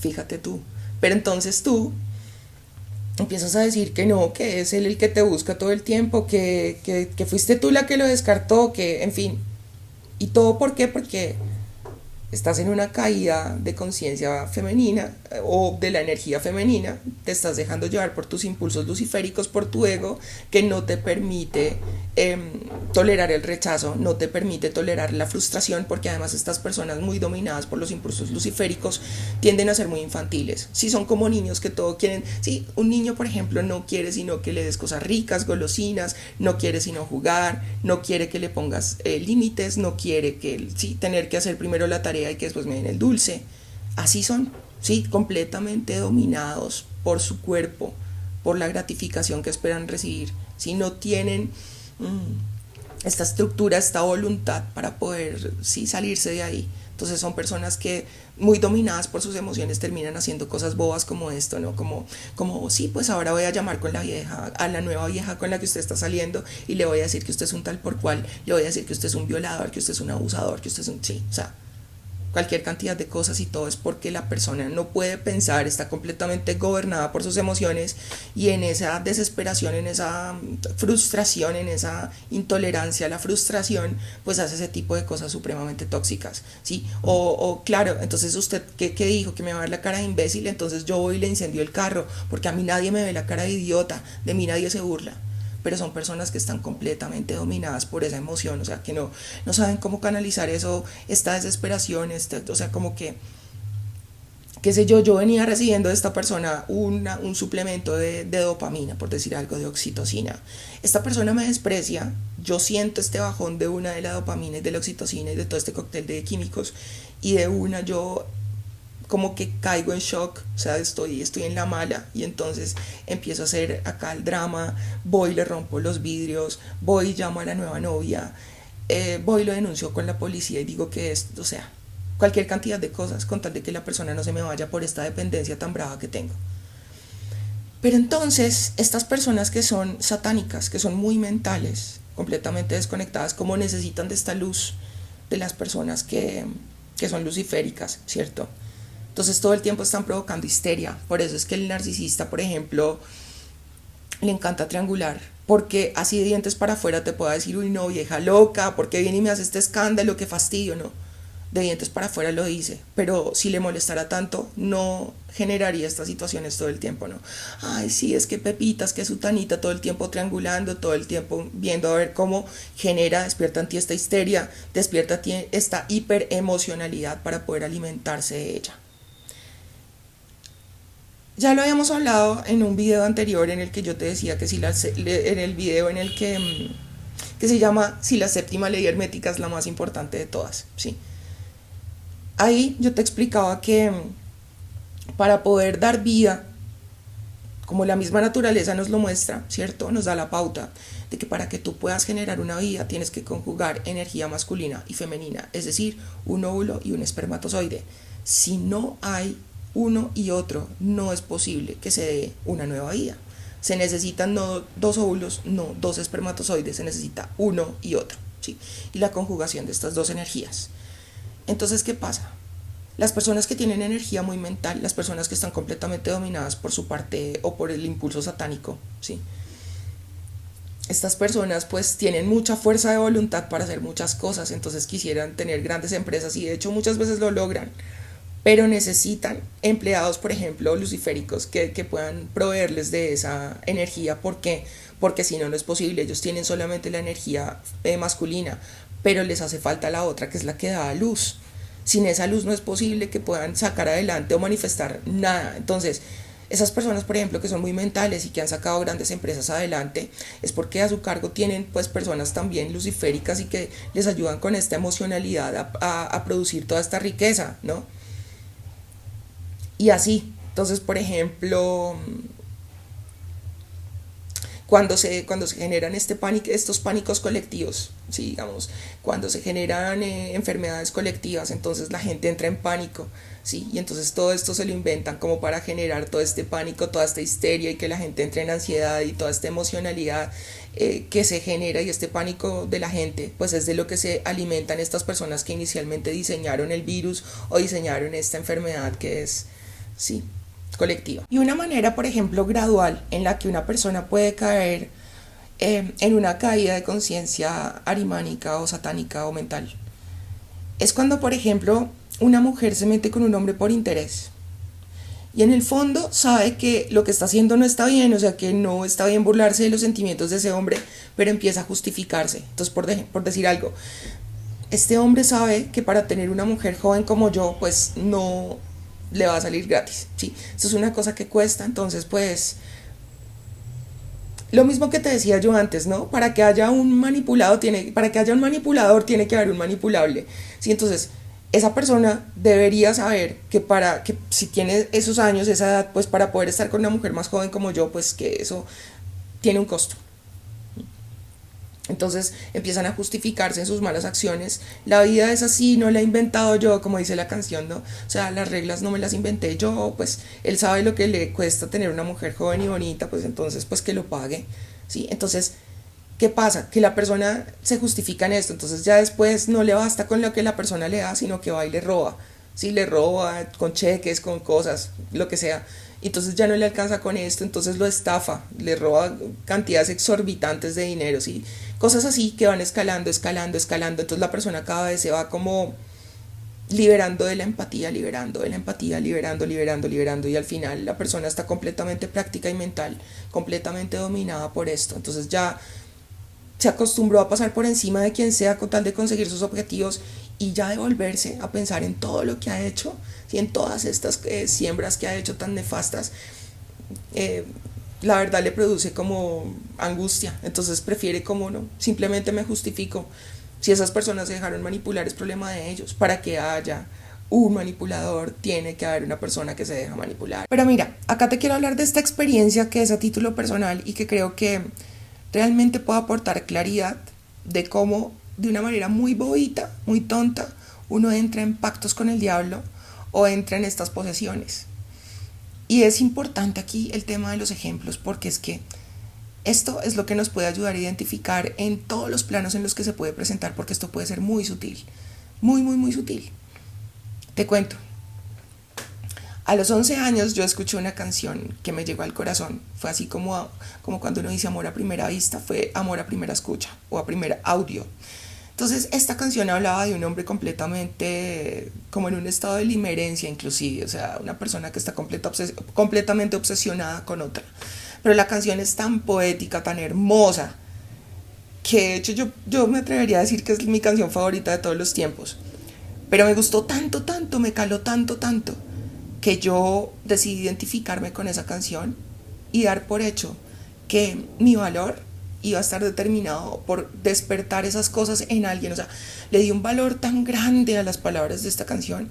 fíjate tú. Pero entonces tú empiezas a decir que no, que es él el que te busca todo el tiempo, que fuiste tú la que lo descartó, que en fin. ¿Y todo por qué? Porque estás en una caída de conciencia femenina o de la energía femenina, te estás dejando llevar por tus impulsos luciféricos, por tu ego, que no te permite tolerar el rechazo, no te permite tolerar la frustración, porque además estas personas muy dominadas por los impulsos luciféricos tienden a ser muy infantiles. Si son como niños que todo quieren, si un niño por ejemplo no quiere sino que le des cosas ricas, golosinas, no quiere sino jugar, no quiere que le pongas límites, no quiere que tener que hacer primero la tarea y que después me den el dulce. Así son, sí, completamente dominados por su cuerpo, por la gratificación que esperan recibir. Si no tienen esta estructura, esta voluntad para poder salirse de ahí. Entonces son personas que muy dominadas por sus emociones terminan haciendo cosas bobas como esto, ¿no? Como sí, pues ahora voy a llamar con la vieja, a la nueva vieja con la que usted está saliendo y le voy a decir que usted es un tal por cual, le voy a decir que usted es un violador, que usted es un abusador, que usted es un... Sí, o sea, cualquier cantidad de cosas, y todo es porque la persona no puede pensar, está completamente gobernada por sus emociones, y en esa desesperación, en esa frustración, en esa intolerancia a la frustración, pues hace ese tipo de cosas supremamente tóxicas, ¿sí? O claro, entonces usted ¿qué dijo? Que me va a ver la cara de imbécil, entonces yo voy y le incendio el carro, porque a mí nadie me ve la cara de idiota, de mí nadie se burla. Pero son personas que están completamente dominadas por esa emoción, o sea, que no saben cómo canalizar eso, esta desesperación, o sea, como que, qué sé yo venía recibiendo de esta persona un suplemento de dopamina, por decir algo, de oxitocina. Esta persona me desprecia, yo siento este bajón de una de la dopamina y de la oxitocina y de todo este cóctel de químicos, y de una yo como que caigo en shock, o sea, estoy en la mala, y entonces empiezo a hacer acá el drama, voy, le rompo los vidrios, voy, llamo a la nueva novia, voy, lo denuncio con la policía y digo que es, o sea, cualquier cantidad de cosas con tal de que la persona no se me vaya por esta dependencia tan brava que tengo. Pero entonces, estas personas que son satánicas, que son muy mentales, completamente desconectadas, como necesitan de esta luz de las personas que son luciféricas, ¿cierto? Entonces todo el tiempo están provocando histeria. Por eso es que el narcisista, por ejemplo, le encanta triangular, porque así de dientes para afuera te pueda decir, uy no, vieja loca, ¿por qué viene y me hace este escándalo? Qué fastidio, ¿no? De dientes para afuera lo dice, pero si le molestara tanto, no generaría estas situaciones todo el tiempo, ¿no? Ay, sí, es que Pepitas, que Sutanita, todo el tiempo triangulando, todo el tiempo viendo a ver cómo despierta en ti esta histeria, despierta en ti esta hiperemocionalidad para poder alimentarse de ella. Ya lo habíamos hablado en un video anterior en el que yo te decía que en el video en el que se llama Si la séptima ley hermética es la más importante de todas, ¿sí? Ahí yo te explicaba que para poder dar vida, como la misma naturaleza nos lo muestra, ¿cierto? Nos da la pauta de que para que tú puedas generar una vida tienes que conjugar energía masculina y femenina, es decir, un óvulo y un espermatozoide. Si no hay uno y otro, no es posible que se dé una nueva vida. Se necesitan no dos óvulos, no dos espermatozoides, se necesita uno y otro, ¿sí? Y la conjugación de estas dos energías. Entonces, ¿qué pasa? Las personas que tienen energía muy mental, las personas que están completamente dominadas por su parte o por el impulso satánico, ¿sí? Estas personas pues tienen mucha fuerza de voluntad para hacer muchas cosas, entonces quisieran tener grandes empresas, y de hecho muchas veces lo logran, pero necesitan empleados, por ejemplo, luciféricos que puedan proveerles de esa energía. ¿Por qué? Porque si no, no es posible. Ellos tienen solamente la energía masculina, pero les hace falta la otra, que es la que da luz. Sin esa luz no es posible que puedan sacar adelante o manifestar nada. Entonces, esas personas, por ejemplo, que son muy mentales y que han sacado grandes empresas adelante, es porque a su cargo tienen pues personas también luciféricas y que les ayudan con esta emocionalidad a producir toda esta riqueza, ¿no? Y así, entonces, por ejemplo, cuando se generan estos pánicos colectivos, ¿sí? Digamos, cuando se generan enfermedades colectivas, entonces la gente entra en pánico, ¿sí? Y entonces todo esto se lo inventan como para generar todo este pánico, toda esta histeria, y que la gente entre en ansiedad, y toda esta emocionalidad que se genera, y este pánico de la gente, pues es de lo que se alimentan estas personas que inicialmente diseñaron el virus o diseñaron esta enfermedad que es, sí, colectiva. Y una manera, por ejemplo, gradual en la que una persona puede caer en una caída de conciencia arimánica o satánica o mental Es cuando, por ejemplo, una mujer se mete con un hombre por interés. Y en el fondo sabe que lo que está haciendo no está bien, o sea, que no está bien burlarse de los sentimientos de ese hombre, pero empieza a justificarse. Entonces, por decir algo, este hombre sabe que para tener una mujer joven como yo, pues no le va a salir gratis, ¿sí? Esto es una cosa que cuesta, entonces, pues, lo mismo que te decía yo antes, ¿no? Para que haya un manipulador tiene que haber un manipulable. Sí, entonces esa persona debería saber que para que si tiene esos años, esa edad, pues para poder estar con una mujer más joven como yo, pues que eso tiene un costo. Entonces empiezan a justificarse en sus malas acciones. La vida es así, no la he inventado yo, como dice la canción, ¿no? O sea, las reglas no me las inventé yo, pues él sabe lo que le cuesta tener una mujer joven y bonita, pues entonces pues que lo pague, ¿sí? Entonces, ¿qué pasa? Que la persona se justifica en esto, entonces ya después no le basta con lo que la persona le da, sino que va y le roba, ¿sí? Le roba con cheques, con cosas, lo que sea. Entonces ya no le alcanza con esto, entonces lo estafa, le roba cantidades exorbitantes de dinero, ¿sí? Cosas así que van escalando, escalando, escalando. Entonces la persona cada vez se va como liberando de la empatía, liberando de la empatía, liberando, liberando, liberando. Y al final la persona está completamente práctica y mental, completamente dominada por esto. Entonces ya se acostumbró a pasar por encima de quien sea con tal de conseguir sus objetivos y ya de volverse a pensar en todo lo que ha hecho y en todas estas siembras que ha hecho tan nefastas. eh, la verdad le produce como angustia, entonces prefiere como no, simplemente me justifico. Si esas personas se dejaron manipular es problema de ellos. Para que haya un manipulador tiene que haber una persona que se deja manipular. Pero mira, acá te quiero hablar de esta experiencia que es a título personal y que creo que realmente puede aportar claridad de cómo de una manera muy bobita, muy tonta, uno entra en pactos con el diablo o entra en estas posesiones. Y es importante aquí el tema de los ejemplos porque es que esto es lo que nos puede ayudar a identificar en todos los planos en los que se puede presentar, porque esto puede ser muy sutil, muy, muy, muy sutil. Te cuento. A los 11 años yo escuché una canción que me llegó al corazón. Fue así como cuando uno dice amor a primera vista, fue amor a primera escucha o a primer audio. Entonces esta canción hablaba de un hombre completamente como en un estado de limerencia inclusive, o sea, una persona que está completamente obsesionada con otra. Pero la canción es tan poética, tan hermosa, que de hecho yo me atrevería a decir que es mi canción favorita de todos los tiempos. Pero me gustó tanto, tanto, me caló tanto, tanto, que yo decidí identificarme con esa canción y dar por hecho que mi valor iba a estar determinado por despertar esas cosas en alguien. O sea, le di un valor tan grande a las palabras de esta canción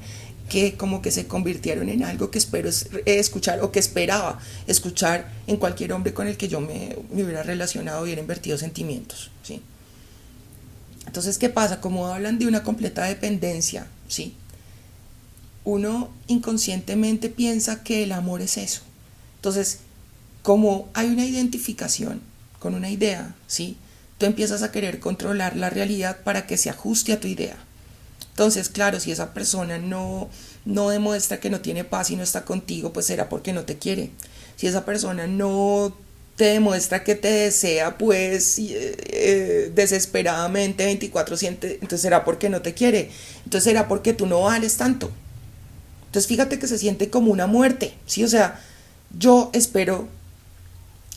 que como que se convirtieron en algo que espero escuchar o que esperaba escuchar en cualquier hombre con el que yo me hubiera relacionado, hubiera invertido sentimientos, ¿sí? Entonces, ¿qué pasa? Como hablan de una completa dependencia, ¿sí? Uno inconscientemente piensa que el amor es eso. Entonces, como hay una identificación con una idea, ¿sí? Tú empiezas a querer controlar la realidad para que se ajuste a tu idea. Entonces, claro, si esa persona no demuestra que no tiene paz y no está contigo, pues será porque no te quiere. Si esa persona no te demuestra que te desea, pues desesperadamente 24/7, entonces será porque no te quiere. Entonces será porque tú no vales tanto. Entonces fíjate que se siente como una muerte, ¿sí? O sea, yo espero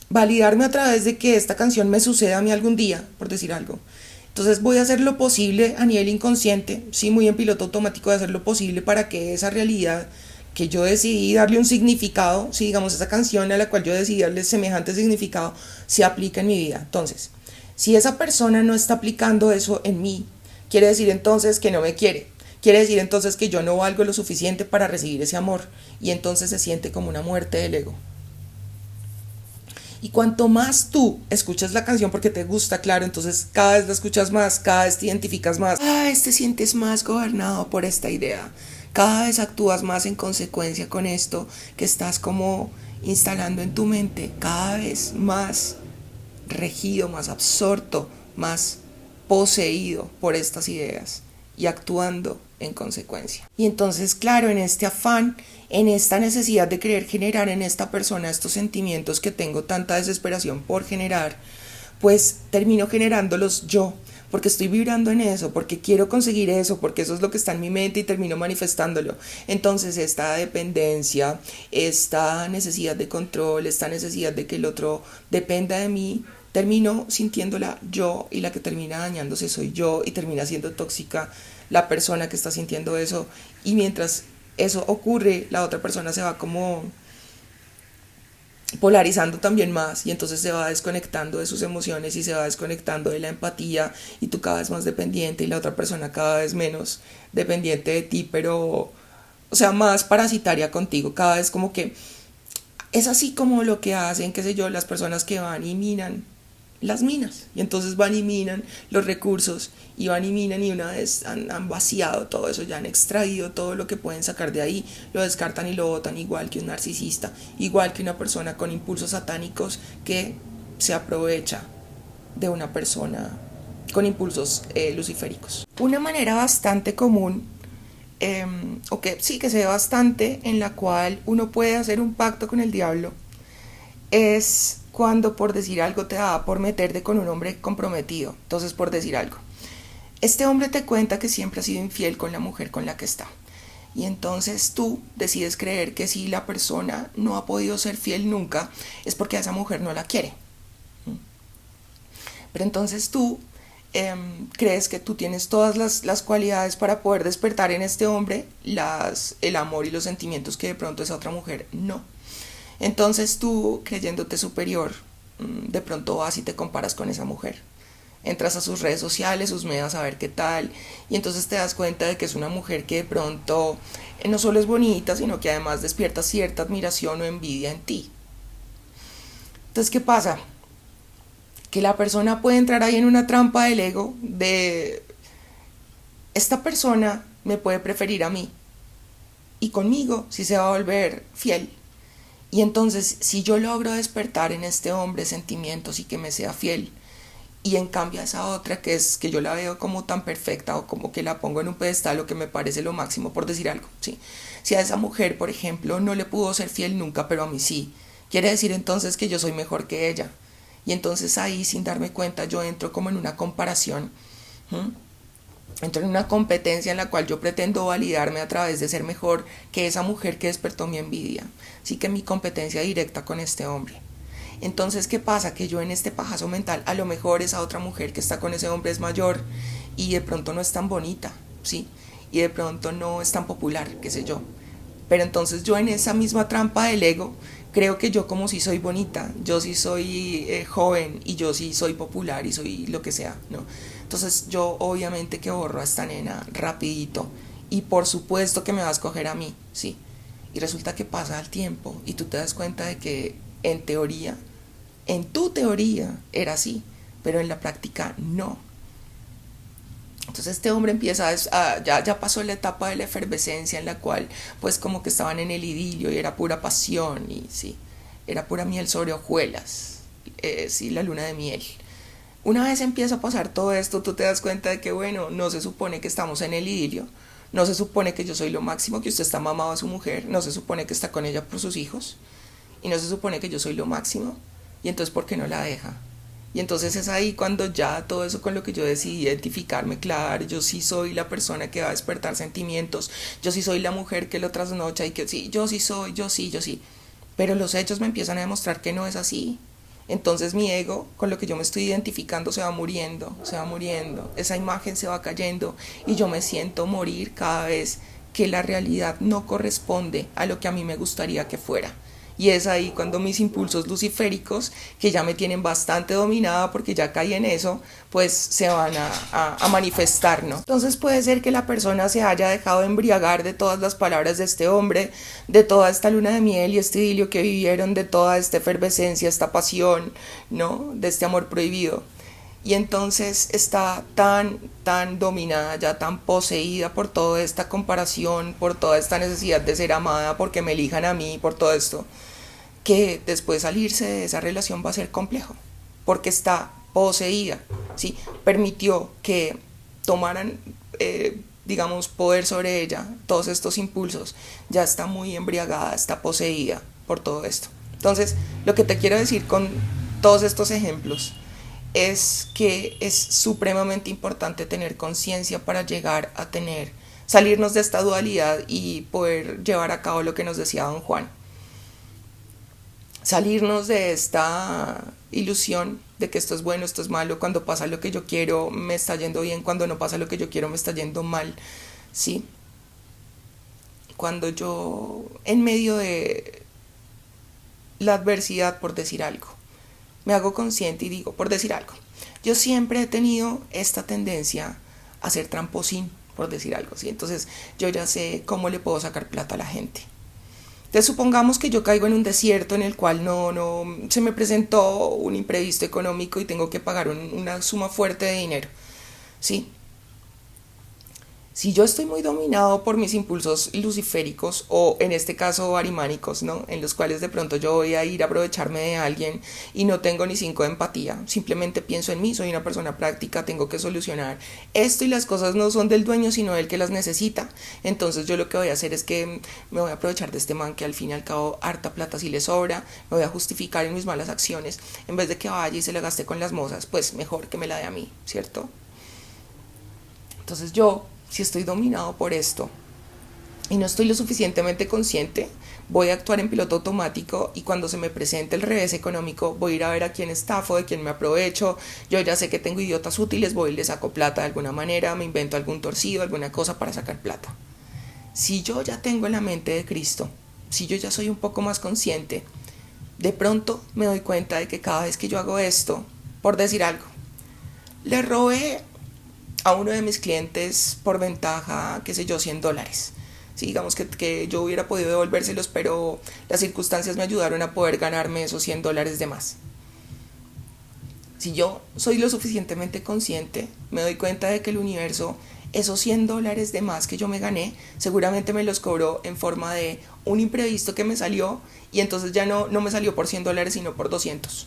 validarme a través de que esta canción me suceda a mí algún día, por decir algo. Entonces voy a hacer lo posible a nivel inconsciente, sí, muy en piloto automático, de hacer lo posible para que esa realidad que yo decidí darle un significado, sí, digamos, esa canción a la cual yo decidí darle semejante significado, se aplica en mi vida. Entonces, si esa persona no está aplicando eso en mí, quiere decir entonces que no me quiere. Quiere decir entonces que yo no valgo lo suficiente para recibir ese amor. Y entonces se siente como una muerte del ego. Y cuanto más tú escuchas la canción porque te gusta, claro, entonces cada vez la escuchas más, cada vez te identificas más, cada vez te sientes más gobernado por esta idea, cada vez actúas más en consecuencia con esto que estás como instalando en tu mente, cada vez más regido, más absorto, más poseído por estas ideas y actuando en consecuencia. Y entonces, claro, en este afán, en esta necesidad de querer generar en esta persona estos sentimientos que tengo tanta desesperación por generar, pues termino generándolos yo, porque estoy vibrando en eso, porque quiero conseguir eso, porque eso es lo que está en mi mente y termino manifestándolo. Entonces esta dependencia, esta necesidad de control, esta necesidad de que el otro dependa de mí, termino sintiéndola yo, y la que termina dañándose soy yo, y termina siendo tóxica la persona que está sintiendo eso. Y mientras eso ocurre, la otra persona se va como polarizando también más, y entonces se va desconectando de sus emociones y se va desconectando de la empatía, y tú cada vez más dependiente y la otra persona cada vez menos dependiente de ti, pero o sea, más parasitaria contigo. Cada vez como que es así como lo que hacen, qué sé yo, las personas que van y minan las minas, y entonces van y minan los recursos, y van y minan, y una vez han vaciado todo eso, ya han extraído todo lo que pueden sacar de ahí, lo descartan y lo botan, igual que un narcisista, igual que una persona con impulsos satánicos que se aprovecha de una persona con impulsos luciféricos. Una manera bastante común, o que sí que se ve bastante, en la cual uno puede hacer un pacto con el diablo, es cuando, por decir algo, te da por meterte con un hombre comprometido. Entonces, por decir algo, este hombre te cuenta que siempre ha sido infiel con la mujer con la que está, y entonces tú decides creer que si la persona no ha podido ser fiel nunca, es porque a esa mujer no la quiere. Pero entonces tú crees que tú tienes todas las cualidades para poder despertar en este hombre el amor y los sentimientos que de pronto esa otra mujer no. Entonces tú, creyéndote superior, de pronto vas y te comparas con esa mujer. Entras a sus redes sociales, sus medios, a ver qué tal, y entonces te das cuenta de que es una mujer que de pronto no solo es bonita, sino que además despierta cierta admiración o envidia en ti. Entonces, ¿qué pasa? Que la persona puede entrar ahí en una trampa del ego de: esta persona me puede preferir a mí, y conmigo sí se va a volver fiel. Y entonces, si yo logro despertar en este hombre sentimientos y que me sea fiel, y en cambio a esa otra que es que yo la veo como tan perfecta, o como que la pongo en un pedestal, o que me parece lo máximo, por decir algo, ¿sí? Si a esa mujer, por ejemplo, no le pudo ser fiel nunca, pero a mí sí, quiere decir entonces que yo soy mejor que ella. Y entonces ahí, sin darme cuenta, yo entro como en una comparación, entro en una competencia en la cual yo pretendo validarme a través de ser mejor que esa mujer que despertó mi envidia. Así que mi competencia directa con este hombre. Entonces, ¿qué pasa? Que yo en este pajazo mental, a lo mejor esa otra mujer que está con ese hombre es mayor, y de pronto no es tan bonita, ¿sí? Y de pronto no es tan popular, qué sé yo. Pero entonces yo, en esa misma trampa del ego, creo que yo, como si soy bonita, yo sí soy joven, y yo sí soy popular y soy lo que sea, ¿no? Entonces yo obviamente que borro a esta nena rapidito, y por supuesto que me va a escoger a mí, ¿sí? Y resulta que pasa el tiempo y tú te das cuenta de que en teoría, en tu teoría era así, pero en la práctica no. Entonces este hombre empieza ya pasó la etapa de la efervescencia, en la cual pues como que estaban en el idilio y era pura pasión, y sí, era pura miel sobre hojuelas, sí, la luna de miel. Una vez empieza a pasar todo esto, tú te das cuenta de que, bueno, no se supone que estamos en el idilio, no se supone que yo soy lo máximo, que usted está mamado a su mujer, no se supone que está con ella por sus hijos, y no se supone que yo soy lo máximo, y entonces ¿por qué no la deja? Y entonces es ahí cuando ya todo eso con lo que yo decidí identificarme, claro, yo sí soy la persona que va a despertar sentimientos, yo sí soy la mujer que lo trasnocha, y que sí, yo sí soy, yo sí, pero los hechos me empiezan a demostrar que no es así. Entonces mi ego, con lo que yo me estoy identificando, se va muriendo, esa imagen se va cayendo, y yo me siento morir cada vez que la realidad no corresponde a lo que a mí me gustaría que fuera. Y es ahí cuando mis impulsos luciféricos, que ya me tienen bastante dominada porque ya caí en eso, pues se van a manifestar, ¿no? Entonces puede ser que la persona se haya dejado embriagar de todas las palabras de este hombre, de toda esta luna de miel y este idilio que vivieron, de toda esta efervescencia, esta pasión, ¿no? De este amor prohibido. Y entonces está tan dominada, ya tan poseída por toda esta comparación, por toda esta necesidad de ser amada, porque me elijan a mí, por todo esto, que después salirse de esa relación va a ser complejo, porque está poseída, ¿sí? Permitió que tomaran, digamos, poder sobre ella todos estos impulsos, ya está muy embriagada, está poseída por todo esto. Entonces, lo que te quiero decir con todos estos ejemplos es que es supremamente importante tener conciencia para llegar a salirnos de esta dualidad y poder llevar a cabo lo que nos decía don Juan. Salirnos de esta ilusión de que esto es bueno, esto es malo, cuando pasa lo que yo quiero me está yendo bien, cuando no pasa lo que yo quiero me está yendo mal, ¿sí? Cuando yo, en medio de la adversidad, por decir algo, me hago consciente y digo, por decir algo, yo siempre he tenido esta tendencia a ser tramposín, por decir algo, ¿sí? Entonces yo ya sé cómo le puedo sacar plata a la gente. Entonces supongamos que yo caigo en un desierto en el cual no se me presentó un imprevisto económico y tengo que pagar una suma fuerte de dinero, ¿sí? Si yo estoy muy dominado por mis impulsos luciféricos o en este caso arimánicos, ¿no? En los cuales de pronto yo voy a ir a aprovecharme de alguien y no tengo ni 5 de empatía, simplemente pienso en mí, soy una persona práctica, tengo que solucionar esto y las cosas no son del dueño sino del que las necesita. Entonces yo lo que voy a hacer es que me voy a aprovechar de este man que al fin y al cabo harta plata si le sobra, me voy a justificar en mis malas acciones, en vez de que vaya y se la gaste con las mozas, pues mejor que me la dé a mí, ¿cierto? Entonces yo, si estoy dominado por esto y no estoy lo suficientemente consciente, voy a actuar en piloto automático y cuando se me presente el revés económico voy a ir a ver a quién estafo, de quién me aprovecho. Yo ya sé que tengo idiotas útiles, voy y le saco plata de alguna manera, me invento algún torcido, alguna cosa para sacar plata. Si yo ya tengo la mente de Cristo, si yo ya soy un poco más consciente, de pronto me doy cuenta de que cada vez que yo hago esto, por decir algo, le robé a uno de mis clientes por ventaja, qué sé yo, $100. Sí, digamos que yo hubiera podido devolvérselos, pero las circunstancias me ayudaron a poder ganarme esos $100 de más. Si yo soy lo suficientemente consciente, me doy cuenta de que el universo, esos $100 de más que yo me gané, seguramente me los cobró en forma de un imprevisto que me salió y entonces ya no me salió por $100 sino por 200.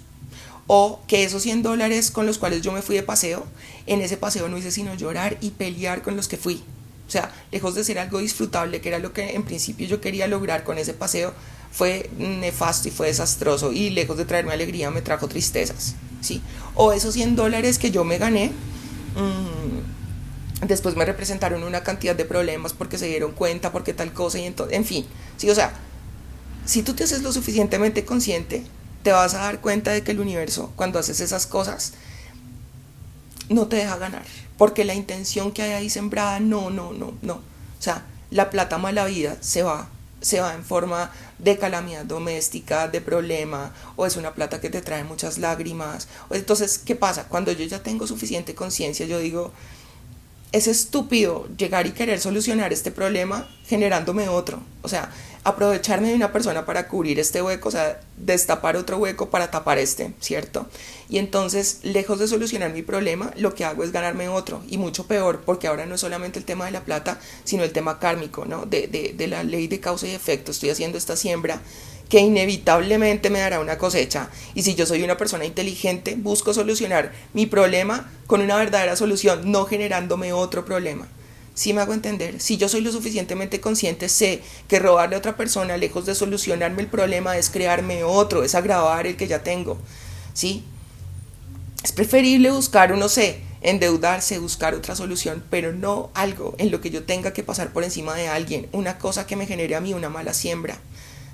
O que esos $100 con los cuales yo me fui de paseo, en ese paseo no hice sino llorar y pelear con los que fui. O sea, lejos de ser algo disfrutable, que era lo que en principio yo quería lograr con ese paseo, fue nefasto y fue desastroso. Y lejos de traerme alegría, me trajo tristezas, ¿sí? O esos $100 que yo me gané, después me representaron una cantidad de problemas porque se dieron cuenta, porque tal cosa, y entonces, en fin, ¿sí? O sea, si tú te haces lo suficientemente consciente, te vas a dar cuenta de que el universo, cuando haces esas cosas, no te deja ganar, porque la intención que hay ahí sembrada, no. O sea, la plata mala vida se va en forma de calamidad doméstica, de problema, o es una plata que te trae muchas lágrimas. Entonces, ¿qué pasa? Cuando yo ya tengo suficiente conciencia, yo digo, es estúpido llegar y querer solucionar este problema generándome otro. O sea, aprovecharme de una persona para cubrir este hueco, o sea, destapar otro hueco para tapar este, ¿cierto? Y entonces, lejos de solucionar mi problema, lo que hago es ganarme otro, y mucho peor, porque ahora no es solamente el tema de la plata, sino el tema kármico, ¿no? De la ley de causa y efecto. Estoy haciendo esta siembra que inevitablemente me dará una cosecha, y si yo soy una persona inteligente, busco solucionar mi problema con una verdadera solución, no generándome otro problema. ¿Sí me hago entender? Si yo soy lo suficientemente consciente, sé que robarle a otra persona, lejos de solucionarme el problema, es crearme otro, es agravar el que ya tengo, ¿sí? Es preferible buscar, no sé, endeudarse, buscar otra solución, pero no algo en lo que yo tenga que pasar por encima de alguien, una cosa que me genere a mí una mala siembra,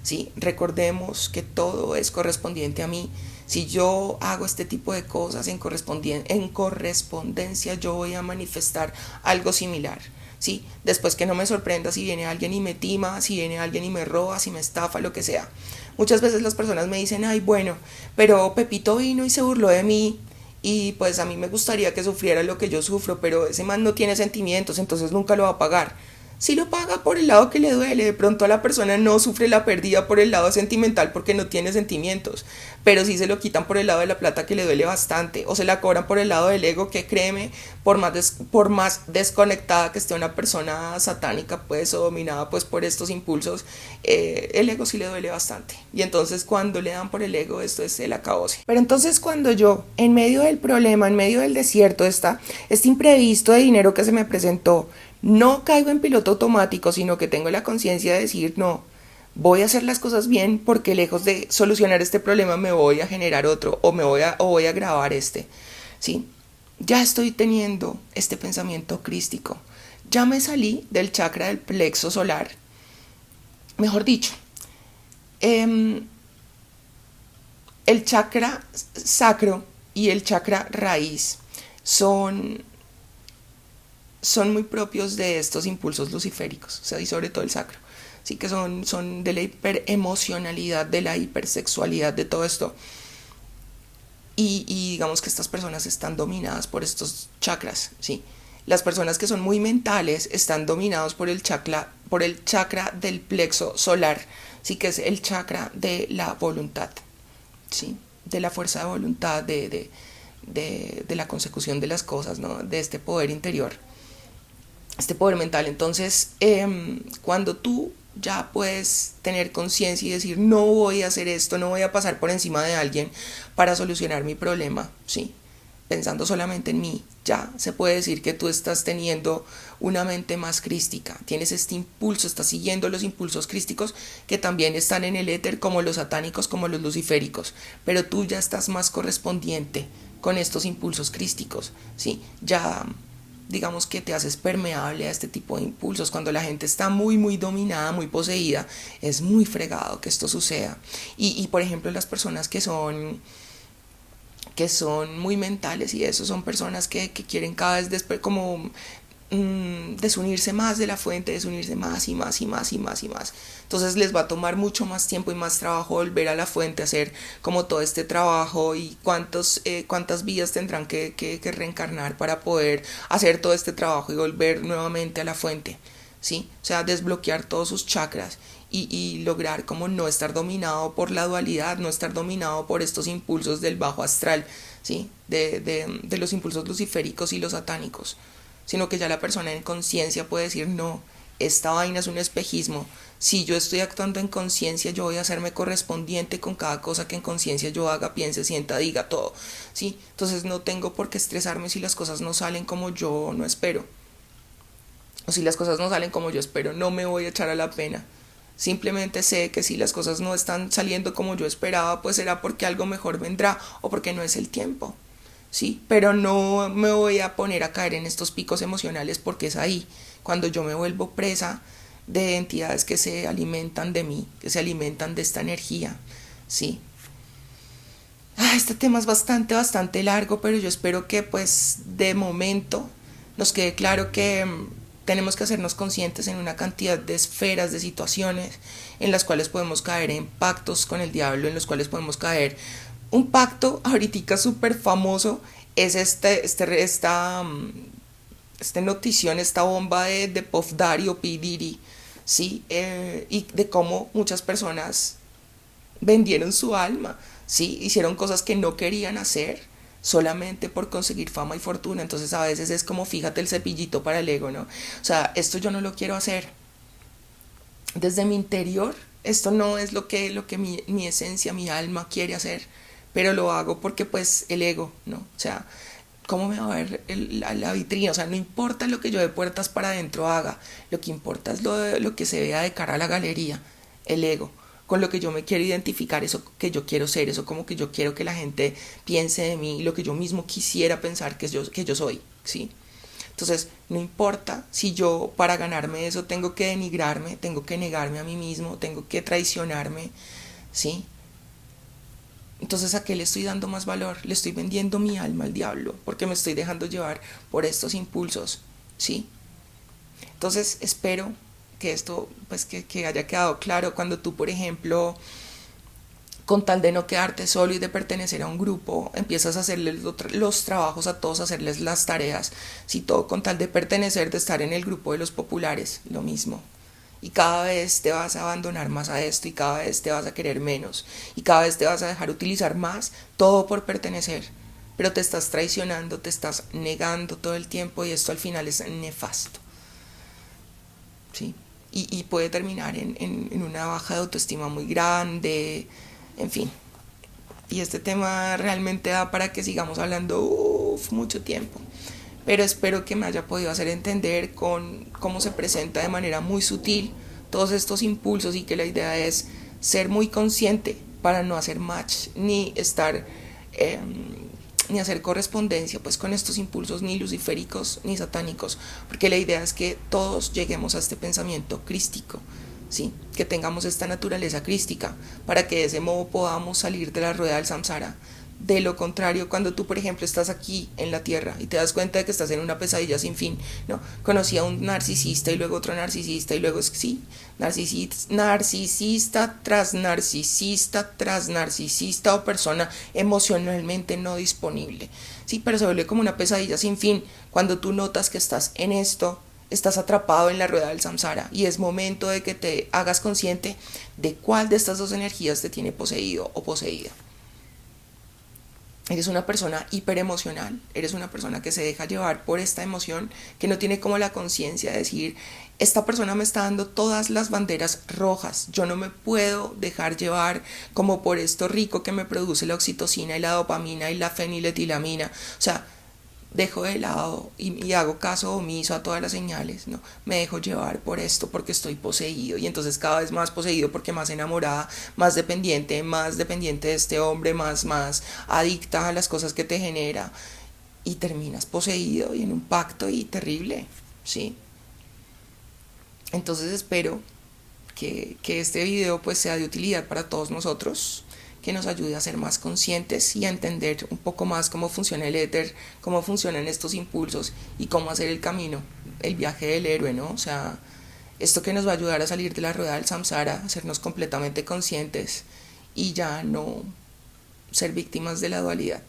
¿sí? Recordemos que todo es correspondiente a mí. Si yo hago este tipo de cosas en correspondencia, yo voy a manifestar algo similar, ¿sí? Después que no me sorprenda si viene alguien y me tima, si viene alguien y me roba, si me estafa, lo que sea. Muchas veces las personas me dicen, ay, bueno, pero Pepito vino y se burló de mí, y pues a mí me gustaría que sufriera lo que yo sufro, pero ese man no tiene sentimientos, entonces nunca lo va a pagar. Si lo paga por el lado que le duele, de pronto a la persona no sufre la pérdida por el lado sentimental porque no tiene sentimientos, pero sí se lo quitan por el lado de la plata, que le duele bastante, o se la cobran por el lado del ego, que créeme, por más desconectada que esté una persona satánica pues, o dominada pues por estos impulsos, el ego sí le duele bastante, y entonces cuando le dan por el ego, esto es el acabose. Pero entonces cuando yo, en medio del problema, en medio del desierto, este imprevisto de dinero que se me presentó, no caigo en piloto automático, sino que tengo la conciencia de decir, no, voy a hacer las cosas bien, porque lejos de solucionar este problema me voy a generar otro, o voy a agravar este. ¿sí? Ya estoy teniendo este pensamiento crístico. Ya me salí del chakra del plexo solar. Mejor dicho, el chakra sacro y el chakra raíz son, son muy propios de estos impulsos luciféricos, o sea, y sobre todo el sacro. Así que son de la hiperemocionalidad, de la hipersexualidad, de todo esto. Y digamos que estas personas están dominadas por estos chakras, ¿sí? Las personas que son muy mentales están dominados por el chakra del plexo solar, sí, que es el chakra de la voluntad, ¿sí? De la fuerza de voluntad, de la consecución de las cosas, ¿no? De este poder interior, este poder mental. Entonces, cuando tú ya puedes tener conciencia y decir, no voy a hacer esto, no voy a pasar por encima de alguien para solucionar mi problema, ¿sí? Pensando solamente en mí, ya se puede decir que tú estás teniendo una mente más crística, tienes este impulso, estás siguiendo los impulsos crísticos que también están en el éter, como los satánicos, como los luciféricos, pero tú ya estás más correspondiente con estos impulsos crísticos, ¿sí? Ya digamos que te haces permeable a este tipo de impulsos. Cuando la gente está muy, muy dominada, muy poseída, es muy fregado que esto suceda. Y por ejemplo, las personas que son muy mentales y eso, son personas que quieren cada vez como desunirse más de la fuente, desunirse más y más y más y más y más. Entonces les va a tomar mucho más tiempo y más trabajo volver a la fuente, hacer como todo este trabajo, y cuántas vidas tendrán que reencarnar para poder hacer todo este trabajo y volver nuevamente a la fuente, ¿sí? O sea, desbloquear todos sus chakras y lograr como no estar dominado por la dualidad, no estar dominado por estos impulsos del bajo astral, ¿sí? De los impulsos luciféricos y los satánicos, sino que ya la persona en conciencia puede decir, no, esta vaina es un espejismo. Si yo estoy actuando en conciencia, yo voy a hacerme correspondiente con cada cosa que en conciencia yo haga, piense, sienta, diga, todo, ¿sí? Entonces no tengo por qué estresarme si las cosas no salen como yo no espero. O si las cosas no salen como yo espero, no me voy a echar a la pena. Simplemente sé que si las cosas no están saliendo como yo esperaba, pues será porque algo mejor vendrá o porque no es el tiempo. Sí, pero no me voy a poner a caer en estos picos emocionales, porque es ahí cuando yo me vuelvo presa de entidades que se alimentan de mí, que se alimentan de esta energía, sí. Este tema es bastante largo, pero yo espero que pues de momento nos quede claro que tenemos que hacernos conscientes en una cantidad de esferas, de situaciones en las cuales podemos caer en pactos con el diablo, en los cuales podemos caer. Un pacto ahorita súper famoso es esta notición, esta bomba de Puff Daddy o P. Diddy, ¿sí? Y de cómo muchas personas vendieron su alma, ¿sí? Hicieron cosas que no querían hacer solamente por conseguir fama y fortuna. Entonces a veces es como, fíjate, el cepillito para el ego, ¿no? O sea, esto yo no lo quiero hacer. Desde mi interior, esto no es lo que mi esencia, mi alma quiere hacer, pero lo hago porque pues el ego, ¿no? O sea, ¿cómo me va a ver la vitrina? O sea, no importa lo que yo de puertas para adentro haga, lo que importa es lo que se vea de cara a la galería, el ego, con lo que yo me quiero identificar, eso que yo quiero ser, eso como que yo quiero que la gente piense de mí, lo que yo mismo quisiera pensar que yo soy, ¿sí? Entonces, no importa si yo para ganarme eso tengo que denigrarme, tengo que negarme a mí mismo, tengo que traicionarme, ¿sí? Entonces, ¿a qué le estoy dando más valor? Le estoy vendiendo mi alma al diablo porque me estoy dejando llevar por estos impulsos, ¿sí? Entonces, espero que esto, pues que haya quedado claro cuando tú, por ejemplo, con tal de no quedarte solo y de pertenecer a un grupo, empiezas a hacerles los trabajos a todos, a hacerles las tareas, si todo con tal de pertenecer, de estar en el grupo de los populares, lo mismo. Y cada vez te vas a abandonar más a esto y cada vez te vas a querer menos y cada vez te vas a dejar utilizar más, todo por pertenecer. Pero te estás traicionando, te estás negando todo el tiempo y esto al final es nefasto, ¿sí? Y puede terminar en una baja de autoestima muy grande, en fin. Y este tema realmente da para que sigamos hablando mucho tiempo. Pero espero que me haya podido hacer entender con cómo se presenta de manera muy sutil todos estos impulsos, y que la idea es ser muy consciente para no hacer match ni estar ni hacer correspondencia pues con estos impulsos ni luciféricos ni satánicos, porque la idea es que todos lleguemos a este pensamiento crístico, ¿sí? Que tengamos esta naturaleza crística para que de ese modo podamos salir de la rueda del samsara. De lo contrario, cuando tú, por ejemplo, estás aquí en la tierra y te das cuenta de que estás en una pesadilla sin fin, ¿no? Conocí a un narcisista y luego otro narcisista y luego, sí, narcisista tras narcisista tras narcisista o persona emocionalmente no disponible, sí, pero se vuelve como una pesadilla sin fin cuando tú notas que estás en esto, estás atrapado en la rueda del samsara y es momento de que te hagas consciente de cuál de estas dos energías te tiene poseído o poseída. Eres una persona hiperemocional, eres una persona que se deja llevar por esta emoción, que no tiene como la conciencia de decir, esta persona me está dando todas las banderas rojas, yo no me puedo dejar llevar como por esto rico que me produce la oxitocina y la dopamina y la feniletilamina, o sea, dejo de lado y hago caso omiso a todas las señales, ¿no? Me dejo llevar por esto porque estoy poseído y entonces cada vez más poseído porque más enamorada, más dependiente de este hombre, más adicta a las cosas que te genera y terminas poseído y en un pacto y terrible, ¿sí? Entonces espero que este video pues sea de utilidad para todos nosotros, que nos ayude a ser más conscientes y a entender un poco más cómo funciona el éter, cómo funcionan estos impulsos y cómo hacer el camino, el viaje del héroe, ¿no? O sea, esto que nos va a ayudar a salir de la rueda del samsara, hacernos completamente conscientes y ya no ser víctimas de la dualidad.